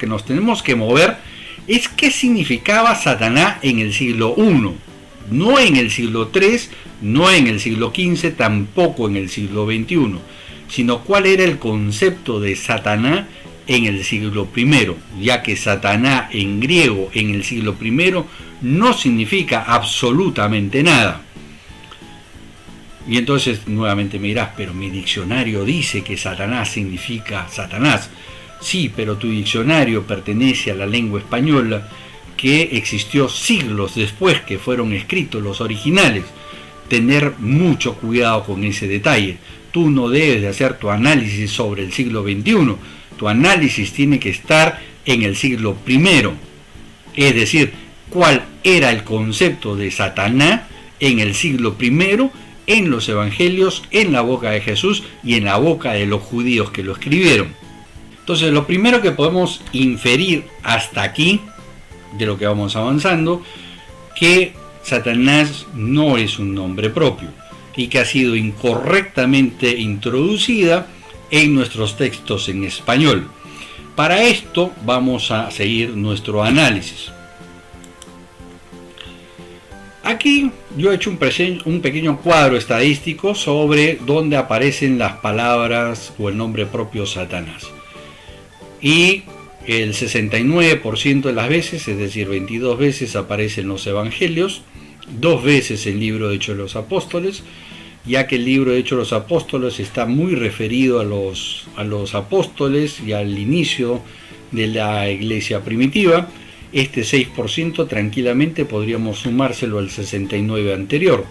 nos tenemos que mover es qué significaba Satanás en el siglo I, no en el siglo III, no en el siglo XV, tampoco en el siglo XXI, sino cuál era el concepto de Satanás en el siglo I, ya que Satanás en griego en el siglo I no significa absolutamente nada. Y entonces nuevamente me dirás, pero mi diccionario dice que Satanás significa Satanás. Sí, pero tu diccionario pertenece a la lengua española, que existió siglos después que fueron escritos los originales. Tener mucho cuidado con ese detalle. Tú no debes de hacer tu análisis sobre el siglo XXI. Tu análisis tiene que estar en el siglo I. Es decir, cuál era el concepto de Satanás en el siglo I en los evangelios, en la boca de Jesús y en la boca de los judíos que lo escribieron. Entonces, lo primero que podemos inferir hasta aquí, de lo que vamos avanzando, que Satanás no es un nombre propio y que ha sido incorrectamente introducida en nuestros textos en español. Para esto vamos a seguir nuestro análisis. Aquí yo he hecho un pequeño cuadro estadístico sobre dónde aparecen las palabras o el nombre propio Satanás. Y el 69% de las veces, es decir, 22 veces aparece en los evangelios, 2 veces en el libro de Hechos de los Apóstoles, ya que el libro de Hechos de los Apóstoles está muy referido a los apóstoles y al inicio de la iglesia primitiva. Este 6% tranquilamente podríamos sumárselo al 69% anterior.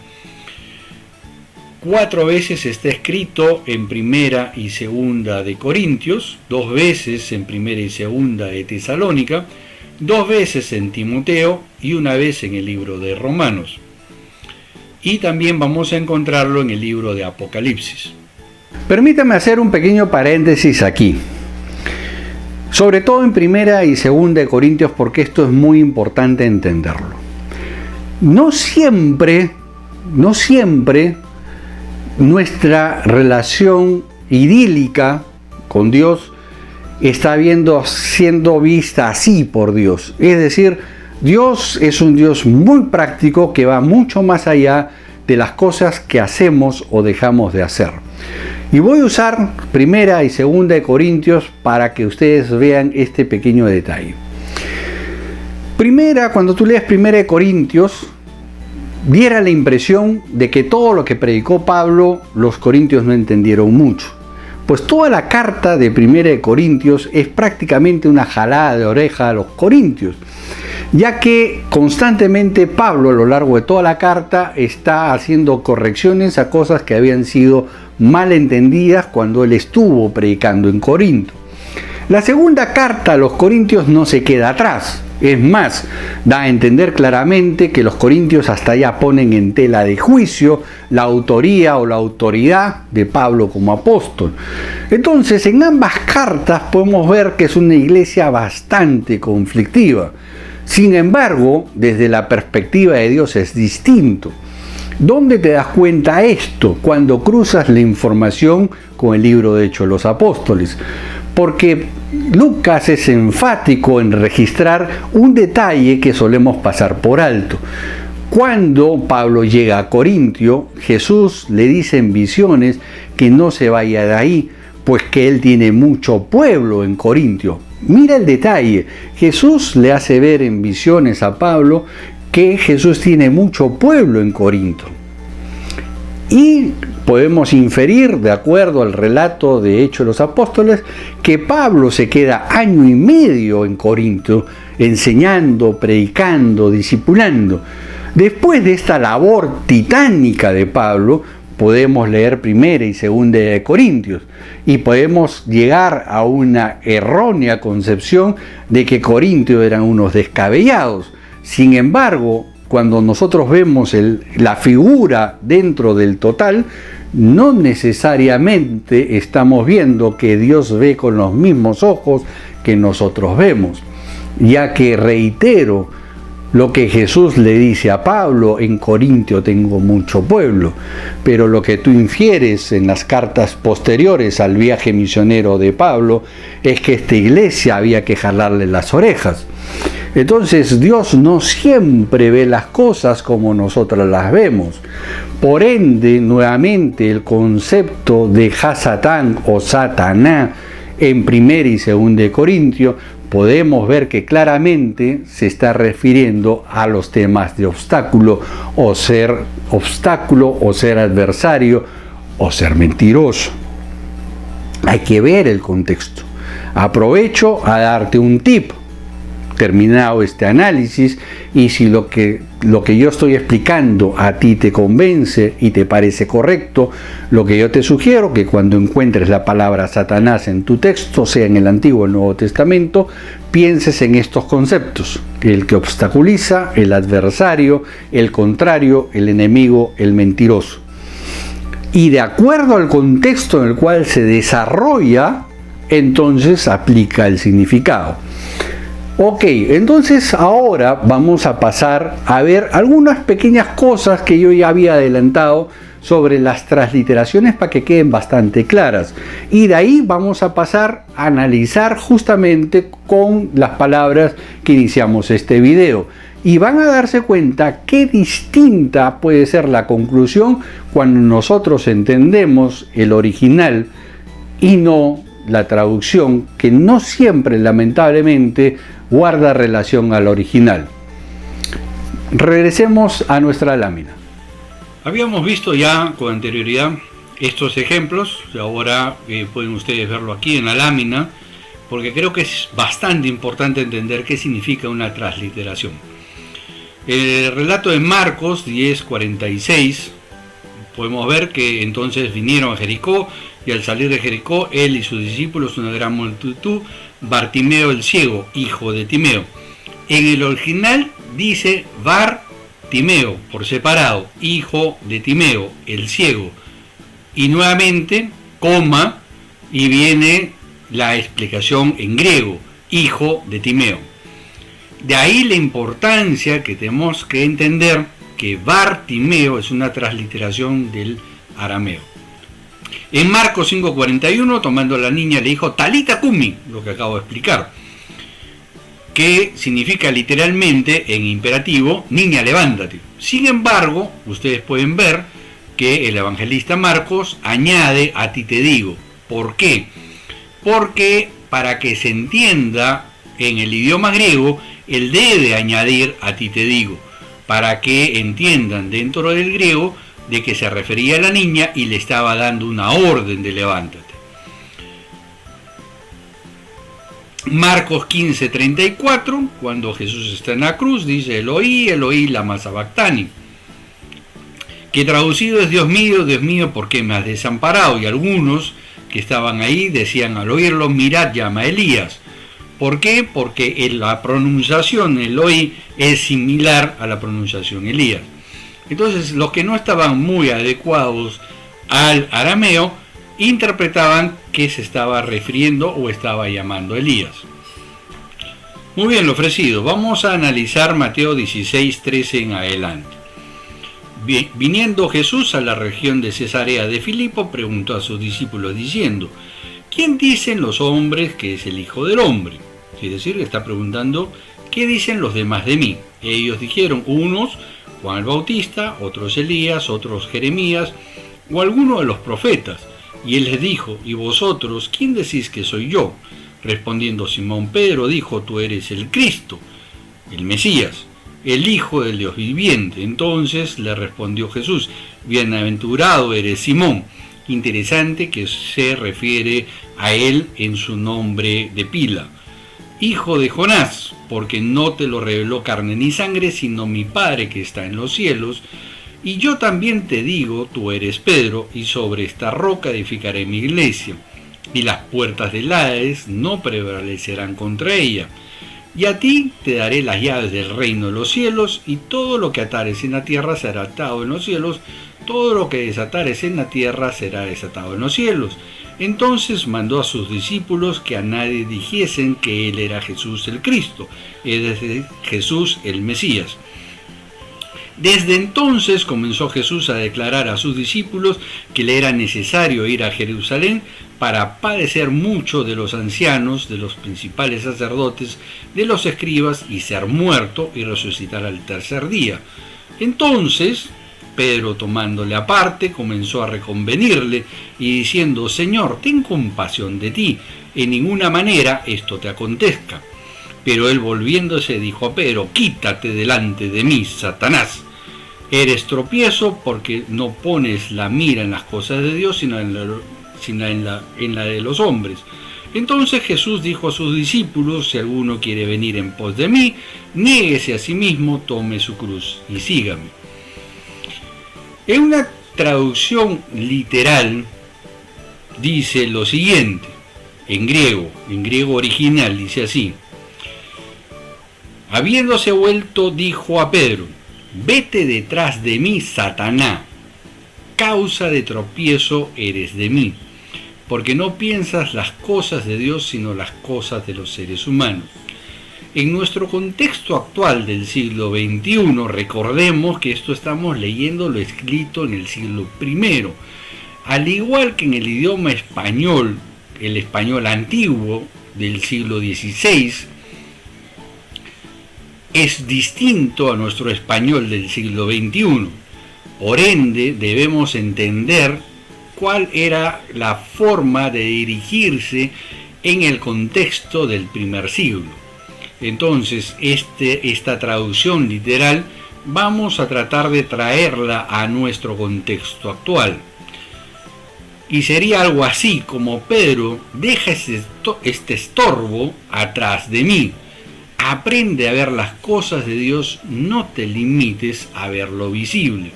4 veces está escrito en Primera y Segunda de Corintios, 2 veces en Primera y Segunda de Tesalónica, 2 veces en Timoteo y 1 vez en el libro de Romanos. Y también vamos a encontrarlo en el libro de Apocalipsis. Permítame hacer un pequeño paréntesis aquí, sobre todo en Primera y Segunda de Corintios, porque esto es muy importante entenderlo. No siempre nuestra relación idílica con Dios está siendo vista así por Dios. Es decir, Dios es un Dios muy práctico que va mucho más allá de las cosas que hacemos o dejamos de hacer. Y voy a usar Primera y Segunda de Corintios para que ustedes vean este pequeño detalle. Cuando tú lees Primera de Corintios, diera la impresión de que todo lo que predicó Pablo, los corintios no entendieron mucho. Pues toda la carta de Primera de Corintios es prácticamente una jalada de oreja a los corintios, ya que constantemente Pablo a lo largo de toda la carta está haciendo correcciones a cosas que habían sido mal entendidas cuando él estuvo predicando en Corinto. La segunda carta a los corintios no se queda atrás. Es más, da a entender claramente que los corintios hasta ya ponen en tela de juicio la autoría o la autoridad de Pablo como apóstol. Entonces, en ambas cartas podemos ver que es una iglesia bastante conflictiva. Sin embargo, desde la perspectiva de Dios es distinto. ¿Dónde te das cuenta esto? Cuando cruzas la información con el libro de Hechos de los Apóstoles. Porque Lucas es enfático en registrar un detalle que solemos pasar por alto. Cuando Pablo llega a Corintio, Jesús le dice en visiones que no se vaya de ahí, pues que él tiene mucho pueblo en Corintio. Mira el detalle, Jesús le hace ver en visiones a Pablo que Jesús tiene mucho pueblo en Corinto. Y podemos inferir, de acuerdo al relato de Hechos de los Apóstoles, que Pablo se queda 1 año y medio en Corinto, enseñando, predicando, discipulando. Después de esta labor titánica de Pablo, podemos leer Primera y Segunda de Corintios y podemos llegar a una errónea concepción de que Corintios eran unos descabellados. Sin embargo, cuando nosotros vemos la figura dentro del total, no necesariamente estamos viendo que Dios ve con los mismos ojos que nosotros vemos, ya que reitero lo que Jesús le dice a Pablo: en Corintio tengo mucho pueblo, pero lo que tú infieres en las cartas posteriores al viaje misionero de Pablo es que esta iglesia había que jalarle las orejas. Entonces Dios no siempre ve las cosas como nosotros las vemos. Por ende, nuevamente el concepto de Hasatán o Satanás en Primera y Segunda de Corintios, podemos ver que claramente se está refiriendo a los temas de obstáculo o ser adversario o ser mentiroso. Hay que ver el contexto. Aprovecho a darte un tip. Terminado este análisis, y si lo que yo estoy explicando a ti te convence y te parece correcto, lo que yo te sugiero que cuando encuentres la palabra Satanás en tu texto, sea en el Antiguo o el Nuevo Testamento, pienses en estos conceptos: el que obstaculiza, el adversario, el contrario, el enemigo, el mentiroso. y de acuerdo al contexto en el cual se desarrolla, entonces aplica el significado. Ok, entonces ahora vamos a pasar a ver algunas pequeñas cosas que yo ya había adelantado sobre las transliteraciones para que queden bastante claras. Y de ahí vamos a pasar a analizar justamente con las palabras que iniciamos este video. Y van a darse cuenta qué distinta puede ser la conclusión cuando nosotros entendemos el original y no la traducción, que no siempre, lamentablemente, guarda relación al original. Regresemos a nuestra lámina. Habíamos visto ya con anterioridad estos ejemplos, ahora pueden ustedes verlo aquí en la lámina, porque creo que es bastante importante entender qué significa una transliteración. El relato de Marcos 10:46, podemos ver que entonces vinieron a Jericó, y al salir de Jericó, él y sus discípulos, una gran multitud, Bartimeo el ciego, hijo de Timeo. En el original dice Bartimeo, por separado, hijo de Timeo, el ciego. Y nuevamente, coma, y viene la explicación en griego, hijo de Timeo. De ahí la importancia que tenemos que entender que Bartimeo es una transliteración del arameo. En Marcos 5:41, tomando a la niña, le dijo Talita Cumi, lo que acabo de explicar, que significa literalmente en imperativo, niña, levántate. Sin embargo, ustedes pueden ver que el evangelista Marcos añade a ti te digo. ¿Por qué? Porque para que se entienda en el idioma griego, él debe añadir a ti te digo, para que entiendan dentro del griego de que se refería a la niña y le estaba dando una orden de levántate. Marcos 15:34, cuando Jesús está en la cruz, dice Eloí, Eloí, lama sabactani, que traducido es Dios mío, ¿por qué me has desamparado? Y algunos que estaban ahí decían al oírlo, mirad, llama a Elías. ¿Por qué? Porque la pronunciación Eloí es similar a la pronunciación Elías. Entonces los que no estaban muy adecuados al arameo interpretaban que se estaba refiriendo o estaba llamando a Elías. Muy bien, lo ofrecido. Vamos a analizar Mateo 16:13 en adelante. Viniendo Jesús a la región de Cesarea de Filipo, preguntó a sus discípulos diciendo, ¿quién dicen los hombres que es el Hijo del Hombre? Es decir, está preguntando, ¿qué dicen los demás de mí? Ellos dijeron, unos Juan el Bautista, otros Elías, otros Jeremías o alguno de los profetas. Y él les dijo, ¿y vosotros quién decís que soy yo? Respondiendo Simón Pedro dijo, tú eres el Cristo, el Mesías, el Hijo del Dios viviente. Entonces le respondió Jesús, bienaventurado eres Simón. Interesante que se refiere a él en su nombre de pila. Hijo de Jonás, porque no te lo reveló carne ni sangre, sino mi Padre que está en los cielos. Y yo también te digo, tú eres Pedro, y sobre esta roca edificaré mi iglesia, y las puertas del Hades no prevalecerán contra ella. Y a ti te daré las llaves del reino de los cielos, y todo lo que atares en la tierra será atado en los cielos, todo lo que desatares en la tierra será desatado en los cielos. Entonces mandó a sus discípulos que a nadie dijesen que él era Jesús el Cristo, es decir, Jesús el Mesías. Desde entonces comenzó Jesús a declarar a sus discípulos que le era necesario ir a Jerusalén para padecer mucho de los ancianos, de los principales sacerdotes, de los escribas, y ser muerto y resucitar al tercer día. Entonces Pedro, tomándole aparte, comenzó a reconvenirle y diciendo, Señor, ten compasión de ti, en ninguna manera esto te acontezca. Pero él volviéndose dijo a Pedro, quítate delante de mí, Satanás. Eres tropiezo porque no pones la mira en las cosas de Dios, sino en la de los hombres. Entonces Jesús dijo a sus discípulos, si alguno quiere venir en pos de mí, niéguese a sí mismo, tome su cruz y sígame. En una traducción literal dice lo siguiente, en griego original dice así, habiéndose vuelto dijo a Pedro, vete detrás de mí, Satanás, causa de tropiezo eres de mí, porque no piensas las cosas de Dios, sino las cosas de los seres humanos. En nuestro contexto actual del siglo XXI, recordemos que esto estamos leyendo lo escrito en el siglo I. Al igual que en el idioma español, el español antiguo del siglo XVI, es distinto a nuestro español del siglo XXI. Por ende, debemos entender cuál era la forma de dirigirse en el contexto del primer siglo. Entonces, esta traducción literal vamos a tratar de traerla a nuestro contexto actual. Y sería algo así como: Pedro, deja este estorbo atrás de mí. Aprende a ver las cosas de Dios, no te limites a ver lo visible.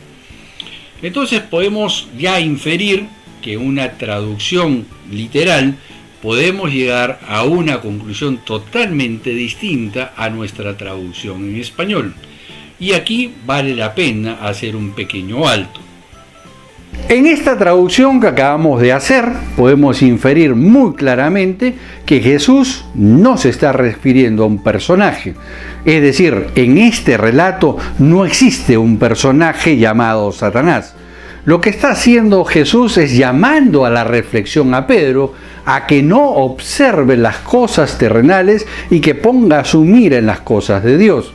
Entonces podemos ya inferir que una traducción literal podemos llegar a una conclusión totalmente distinta a nuestra traducción en español. Y aquí vale la pena hacer un pequeño alto. En esta traducción que acabamos de hacer, podemos inferir muy claramente que Jesús no se está refiriendo a un personaje. Es decir, en este relato no existe un personaje llamado Satanás. Lo que está haciendo Jesús es llamando a la reflexión a Pedro, a que no observe las cosas terrenales y que ponga su mira en las cosas de Dios.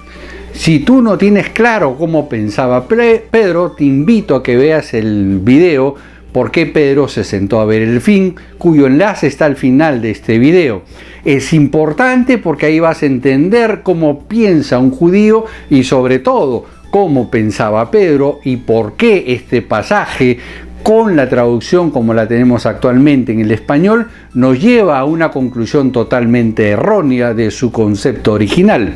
Si tú no tienes claro cómo pensaba Pedro, te invito a que veas el video ¿Por qué Pedro se sentó a ver el fin?, cuyo enlace está al final de este video. Es importante porque ahí vas a entender cómo piensa un judío y sobre todo cómo pensaba Pedro y por qué este pasaje, con la traducción como la tenemos actualmente en el español, nos lleva a una conclusión totalmente errónea de su concepto original.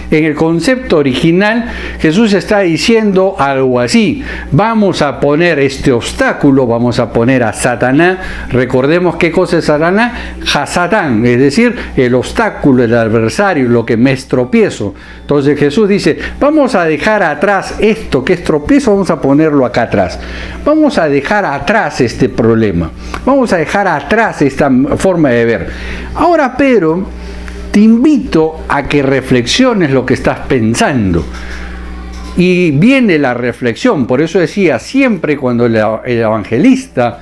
En el concepto original, Jesús está diciendo algo así: vamos a poner este obstáculo, vamos a poner a Satanás. Recordemos qué cosa es Satanás: Hasatán, es decir, el obstáculo, el adversario, lo que me es tropiezo. Entonces Jesús dice: vamos a dejar atrás esto que es tropiezo, vamos a ponerlo acá atrás. Vamos a dejar atrás este problema. Vamos a dejar atrás esta forma de ver. Ahora, Pedro, te invito a que reflexiones lo que estás pensando. Y viene la reflexión, por eso decía, siempre cuando el evangelista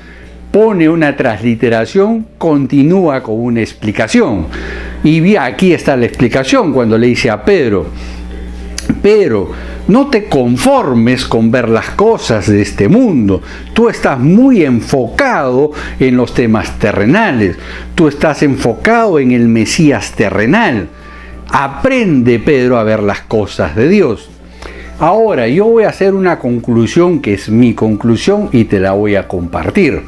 pone una transliteración, continúa con una explicación. Y aquí está la explicación cuando le dice a Pedro: Pedro, no te conformes con ver las cosas de este mundo. Tú estás muy enfocado en los temas terrenales. Tú estás enfocado en el Mesías terrenal. Aprende, Pedro, a ver las cosas de Dios. Ahora, yo voy a hacer una conclusión que es mi conclusión y te la voy a compartir.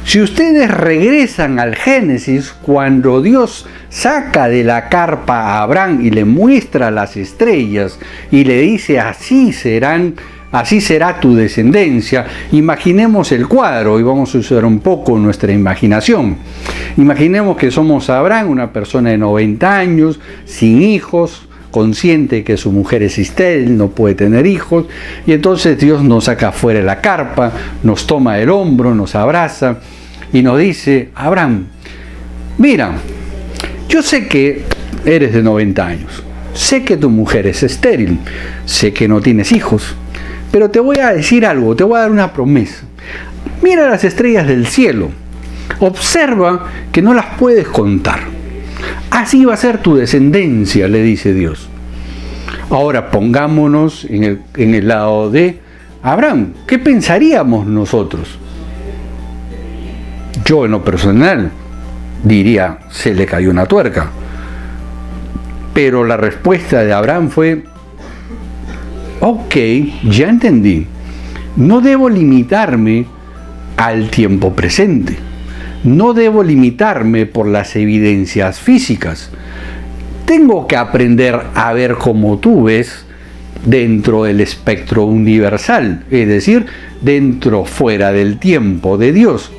Si ustedes regresan al Génesis, cuando Dios saca de la carpa a Abraham y le muestra las estrellas y le dice: así será tu descendencia, imaginemos el cuadro y vamos a usar un poco nuestra imaginación. Imaginemos que somos Abraham, una persona de 90 años, sin hijos, consciente que su mujer es estéril, no puede tener hijos, y entonces Dios nos saca fuera de la carpa, nos toma del hombro, nos abraza y nos dice: Abraham, mira, yo sé que eres de 90 años, sé que tu mujer es estéril, sé que no tienes hijos, pero te voy a decir algo, te voy a dar una promesa. Mira las estrellas del cielo, observa que no las puedes contar. Así va a ser tu descendencia, le dice Dios. Ahora pongámonos en el lado de Abraham. ¿Qué pensaríamos nosotros? Yo, en lo personal, diría: se le cayó una tuerca. Pero la respuesta de Abraham fue: ok, ya entendí. No debo limitarme al tiempo presente. No debo limitarme por las evidencias físicas. Tengo que aprender a ver como tú ves dentro del espectro universal, es decir, fuera del tiempo de Dios.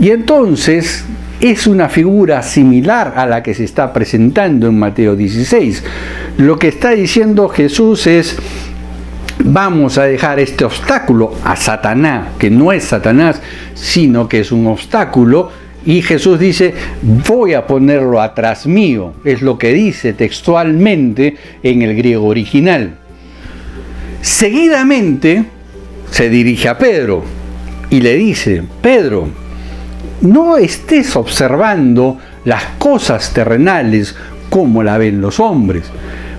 Y entonces es una figura similar a la que se está presentando en Mateo 16. Lo que está diciendo Jesús es: vamos a dejar este obstáculo a Satanás, que no es Satanás, sino que es un obstáculo, y Jesús dice, voy a ponerlo atrás mío. Es lo que dice textualmente en el griego original. Seguidamente se dirige a Pedro y le dice, Pedro, no estés observando las cosas terrenales como la ven los hombres.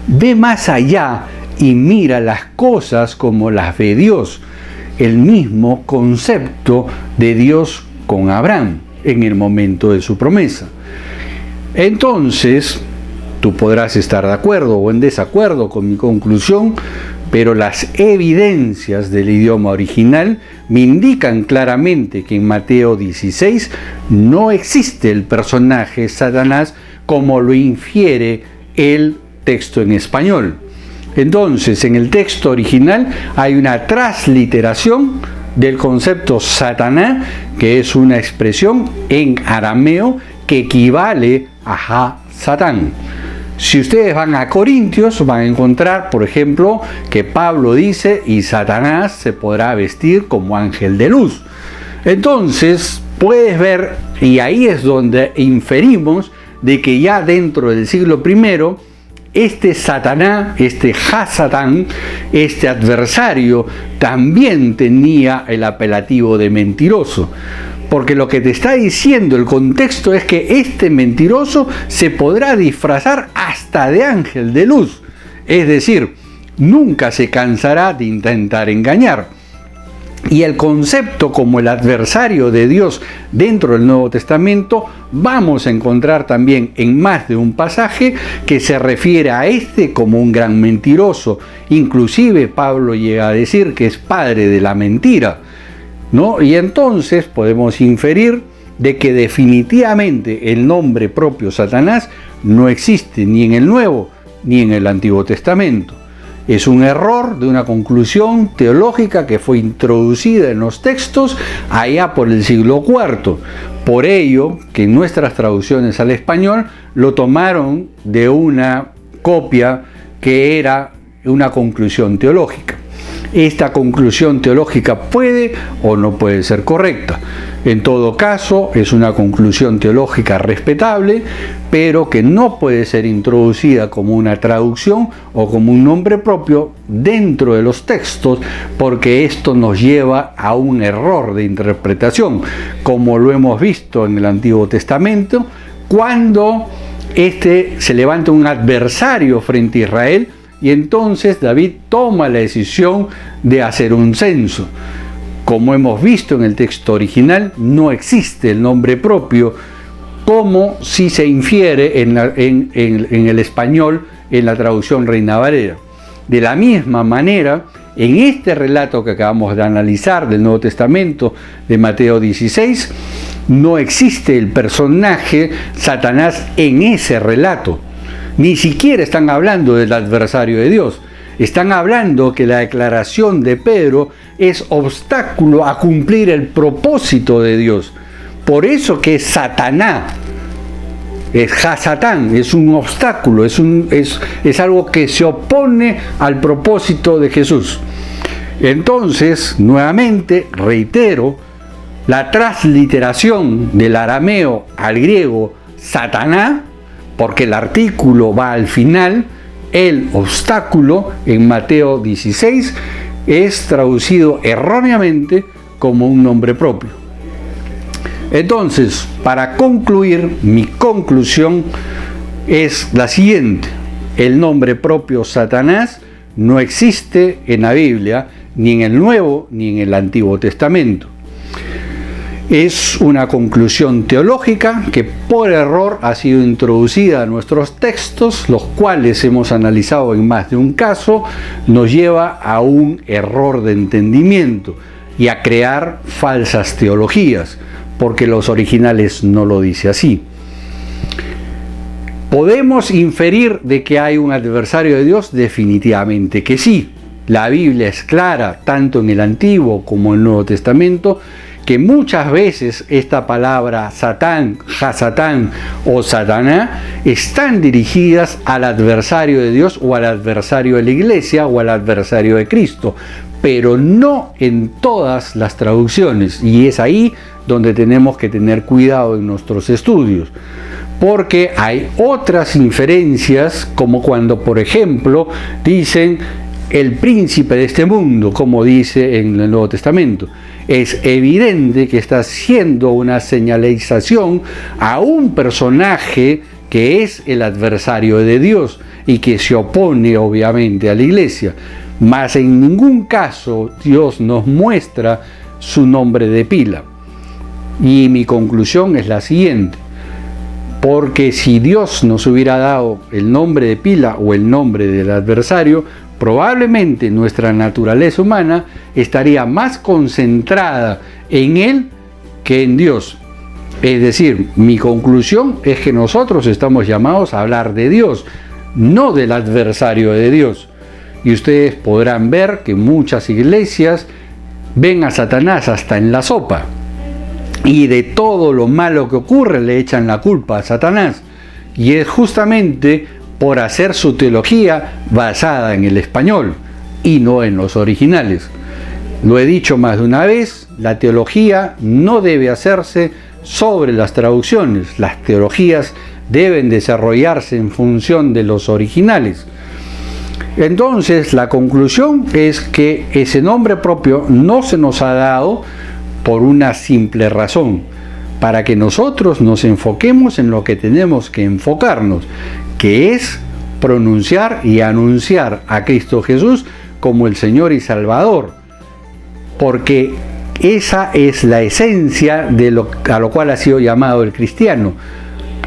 Ve más allá y mira las cosas como las ve Dios. El mismo concepto de Dios con Abraham en el momento de su promesa. Entonces, tú podrás estar de acuerdo o en desacuerdo con mi conclusión, pero las evidencias del idioma original me indican claramente que en Mateo 16 no existe el personaje Satanás como lo infiere el texto en español. Entonces, en el texto original hay una transliteración del concepto Satanás, que es una expresión en arameo que equivale a Satán. Si ustedes van a Corintios, van a encontrar, por ejemplo, que Pablo dice, y Satanás se podrá vestir como ángel de luz. Entonces, puedes ver, y ahí es donde inferimos de que ya dentro del siglo I, este Satanás, este Hasatán, este adversario, también tenía el apelativo de mentiroso. Porque lo que te está diciendo el contexto es que este mentiroso se podrá disfrazar hasta de ángel de luz. Es decir, nunca se cansará de intentar engañar. Y el concepto como el adversario de Dios dentro del Nuevo Testamento vamos a encontrar también en más de un pasaje que se refiere a este como un gran mentiroso. Inclusive Pablo llega a decir que es padre de la mentira, ¿no? Y entonces podemos inferir de que definitivamente el nombre propio Satanás no existe ni en el Nuevo ni en el Antiguo Testamento. Es un error de una conclusión teológica que fue introducida en los textos allá por el siglo IV. Por ello, que en nuestras traducciones al español lo tomaron de una copia que era una conclusión teológica. Esta conclusión teológica puede o no puede ser correcta. En todo caso, es una conclusión teológica respetable, pero que no puede ser introducida como una traducción o como un nombre propio dentro de los textos, porque esto nos lleva a un error de interpretación, como lo hemos visto en el Antiguo Testamento, cuando se levanta un adversario frente a Israel, y entonces David toma la decisión de hacer un censo. Como hemos visto en el texto original, no existe el nombre propio, como si se infiere en el español, en la traducción Reina Valera. De la misma manera, en este relato que acabamos de analizar del Nuevo Testamento, de Mateo 16, no existe el personaje Satanás en ese relato. Ni siquiera están hablando del adversario de Dios. Están hablando que la declaración de Pedro es obstáculo a cumplir el propósito de Dios. Por eso que es Satanás, es Hasatán, es un obstáculo, es algo que se opone al propósito de Jesús. Entonces, nuevamente, reitero, la transliteración del arameo al griego Satanás, porque el artículo va al final, el obstáculo en Mateo 16 es traducido erróneamente como un nombre propio. Entonces, para concluir, mi conclusión es la siguiente: el nombre propio Satanás no existe en la Biblia, ni en el Nuevo ni en el Antiguo Testamento. Es una conclusión teológica que por error ha sido introducida en nuestros textos, los cuales hemos analizado en más de un caso, nos lleva a un error de entendimiento y a crear falsas teologías, porque los originales no lo dice así. ¿Podemos inferir de que hay un adversario de Dios? Definitivamente que sí. La Biblia es clara, tanto en el Antiguo como en el Nuevo Testamento, que muchas veces esta palabra Satán, Hasatán o Satanás están dirigidas al adversario de Dios o al adversario de la iglesia o al adversario de Cristo, pero no en todas las traducciones, y es ahí donde tenemos que tener cuidado en nuestros estudios, porque hay otras inferencias, como cuando por ejemplo dicen el príncipe de este mundo, como dice en el Nuevo Testamento. Es evidente que está haciendo una señalización a un personaje que es el adversario de Dios y que se opone obviamente a la iglesia, mas en ningún caso Dios nos muestra su nombre de pila. Y mi conclusión es la siguiente: porque si Dios nos hubiera dado el nombre de pila o el nombre del adversario, probablemente nuestra naturaleza humana estaría más concentrada en Él que en Dios. Es decir, mi conclusión es que nosotros estamos llamados a hablar de Dios, no del adversario de Dios. Y ustedes podrán ver que muchas iglesias ven a Satanás hasta en la sopa, y de todo lo malo que ocurre le echan la culpa a Satanás, y es justamente por hacer su teología basada en el español y no en los originales. Lo he dicho más de una vez, la teología no debe hacerse sobre las traducciones, las teologías deben desarrollarse en función de los originales. Entonces, la conclusión es que ese nombre propio no se nos ha dado por una simple razón, para que nosotros nos enfoquemos en lo que tenemos que enfocarnos, que es pronunciar y anunciar a Cristo Jesús como el Señor y Salvador, porque esa es la esencia de a lo cual ha sido llamado el cristiano,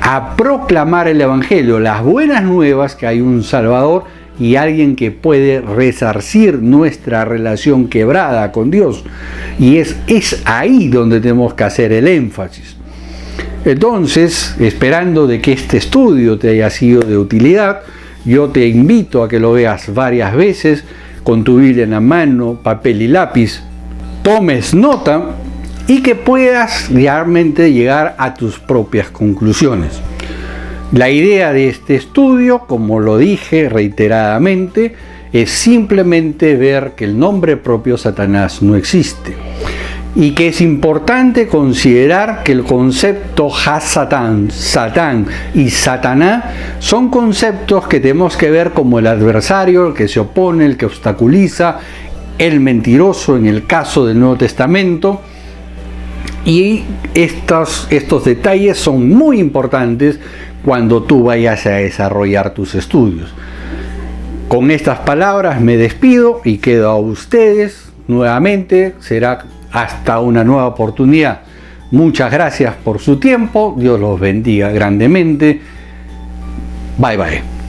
a proclamar el Evangelio, las buenas nuevas que hay un Salvador y alguien que puede resarcir nuestra relación quebrada con Dios, y es ahí donde tenemos que hacer el énfasis. Entonces, esperando de que este estudio te haya sido de utilidad, yo te invito a que lo veas varias veces con tu Biblia en la mano, papel y lápiz, tomes nota y que puedas realmente llegar a tus propias conclusiones. La idea de este estudio, como lo dije reiteradamente, es simplemente ver que el nombre propio Satanás no existe, y que es importante considerar que el concepto Hasatán, Satán y Satanás son conceptos que tenemos que ver como el adversario, el que se opone, el que obstaculiza, el mentiroso en el caso del Nuevo Testamento. Y estos detalles son muy importantes cuando tú vayas a desarrollar tus estudios. Con estas palabras me despido y quedo a ustedes nuevamente. Será hasta una nueva oportunidad. Muchas gracias por su tiempo. Dios los bendiga grandemente. Bye bye.